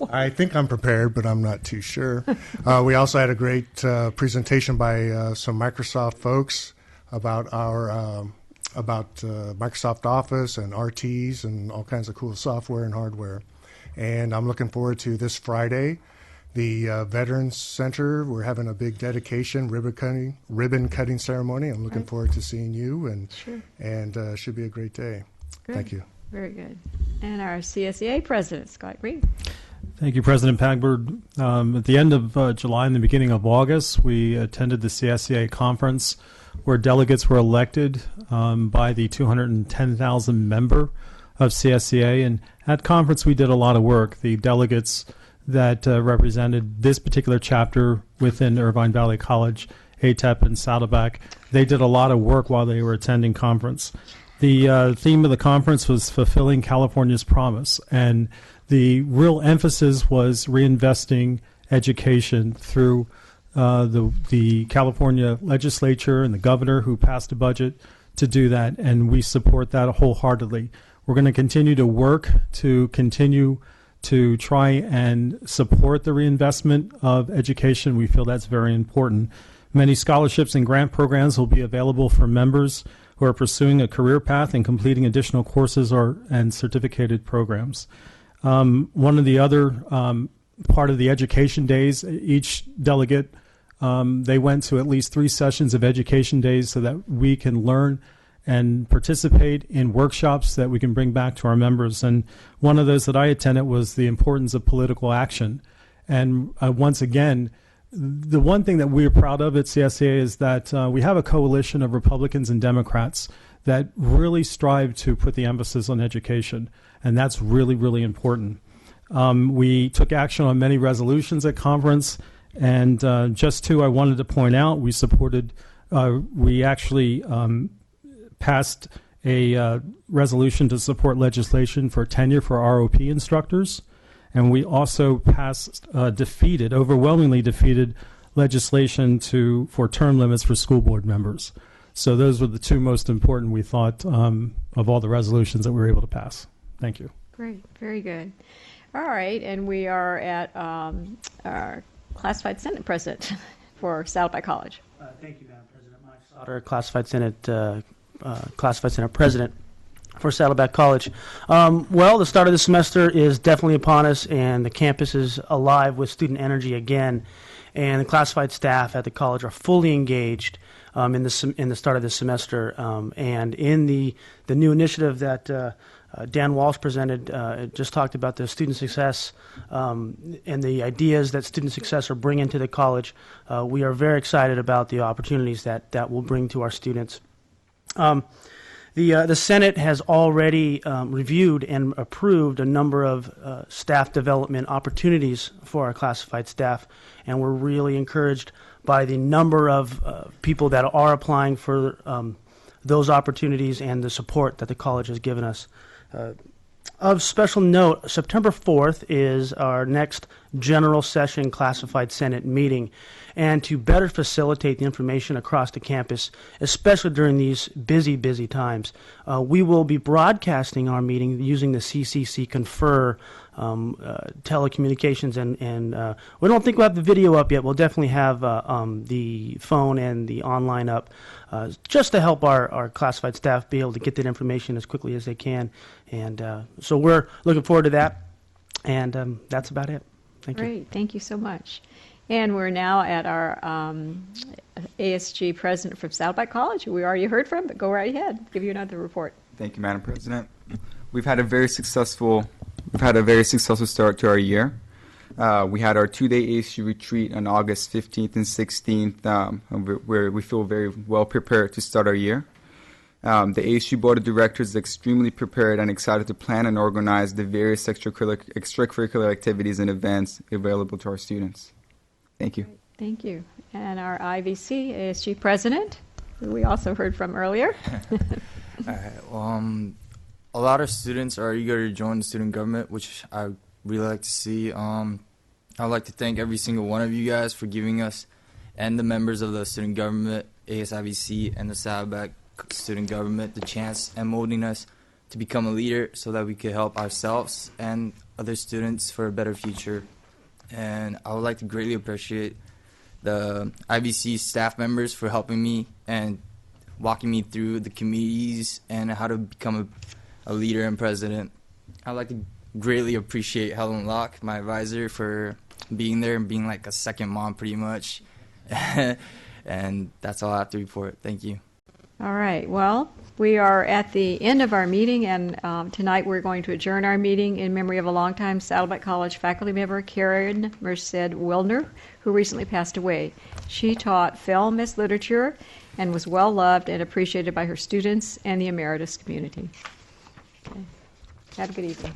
B: I think I'm prepared, but I'm not too sure. We also had a great presentation by some Microsoft folks about our Microsoft Office and RTs and all kinds of cool software and hardware. And I'm looking forward to this Friday. The Veterans Center, we're having a big dedication, ribbon cutting ceremony. I'm looking forward to seeing you, and should be a great day.
A: Good.
B: Thank you.
A: Very good. And our CSEA President, Scott Green.
D: Thank you, President Padberg. At the end of July and the beginning of August, we attended the CSEA conference where delegates were elected by the 210,000 member of CSEA. And at conference, we did a lot of work. The delegates that represented this particular chapter within Irvine Valley College, ATEP and Saddleback, they did a lot of work while they were attending conference. The theme of the conference was Fulfilling California's Promise, and the real emphasis was reinvesting education through the California legislature and the governor who passed a budget to do that, and we support that wholeheartedly. We're going to continue to work to continue to try and support the reinvestment of education. We feel that's very important. Many scholarships and grant programs will be available for members who are pursuing a career path and completing additional courses and certificated programs. One of the other part of the education days, each delegate, they went to at least 3 sessions of education days so that we can learn and participate in workshops that we can bring back to our members. And one of those that I attended was the importance of political action. And once again,
C: the one thing that we're proud of at CSEA is that we have a coalition of Republicans and Democrats that really strive to put the emphasis on education, and that's really, really important. We took action on many resolutions at conference, and just two I wanted to point out. We actually passed a resolution to support legislation for tenure for ROP instructors, and we also passed overwhelmingly defeated legislation for term limits for school board members. So those were the two most important, we thought, of all the resolutions that we were able to pass. Thank you.
A: Great, very good. All right, and we are at our Classified Senate President for Saddleback College.
B: Thank you, Madam President. Mike Sauter, Classified Senate President for Saddleback College. Well, the start of the semester is definitely upon us, and the campus is alive with student energy again. And the classified staff at the college are fully engaged in the start of the semester. And in the new initiative that Dan Walsh presented, just talked about the student success and the ideas that student success are bringing to the college. We are very excited about the opportunities that will bring to our students. The Senate has already reviewed and approved a number of staff development opportunities for our classified staff, and we're really encouraged by the number of people that are applying for those opportunities and the support that the college has given us. Of special note, September 4th is our next general session classified Senate meeting. And to better facilitate the information across the campus, especially during these busy, busy times, we will be broadcasting our meeting using the CCC Confer telecommunications, and we don't think we'll have the video up yet. We'll definitely have the phone and the online up just to help our classified staff be able to get that information as quickly as they can. And so we're looking forward to that, and that's about it. Thank you.
A: Great, thank you so much. And we're now at our ASG president from Saddleback College, who we already heard from, but go right ahead, give you another report.
R: Thank you, Madam President. We've had a very successful start to our year. We had our two-day ASU retreat on August 15th and 16th, where we feel very well prepared to start our year. The ASU Board of Directors is extremely prepared and excited to plan and organize the various extracurricular activities and events available to our students. Thank you.
A: Thank you. And our IVC ASG president, who we also heard from earlier.
T: All right. Well, a lot of students are eager to join the student government, which I really like to see. I'd like to thank every single one of you guys for giving us and the members of the student government, ASIVC, and the Saddleback student government the chance and molding us to become a leader so that we could help ourselves and other students for a better future. And I would like to greatly appreciate the IVC staff members for helping me and walking me through the committees and how to become a leader and president. I'd like to greatly appreciate Helen Locke, my advisor, for being there and being like a second mom pretty much. And that's all I have to report. Thank you.
A: All right. Well, we are at the end of our meeting, and tonight we're going to adjourn our meeting in memory of a longtime Saddleback College faculty member, Karen Merced Wildner, who recently passed away. She taught film as literature and was well loved and appreciated by her students and the emeritus community. Okay. Have a good evening.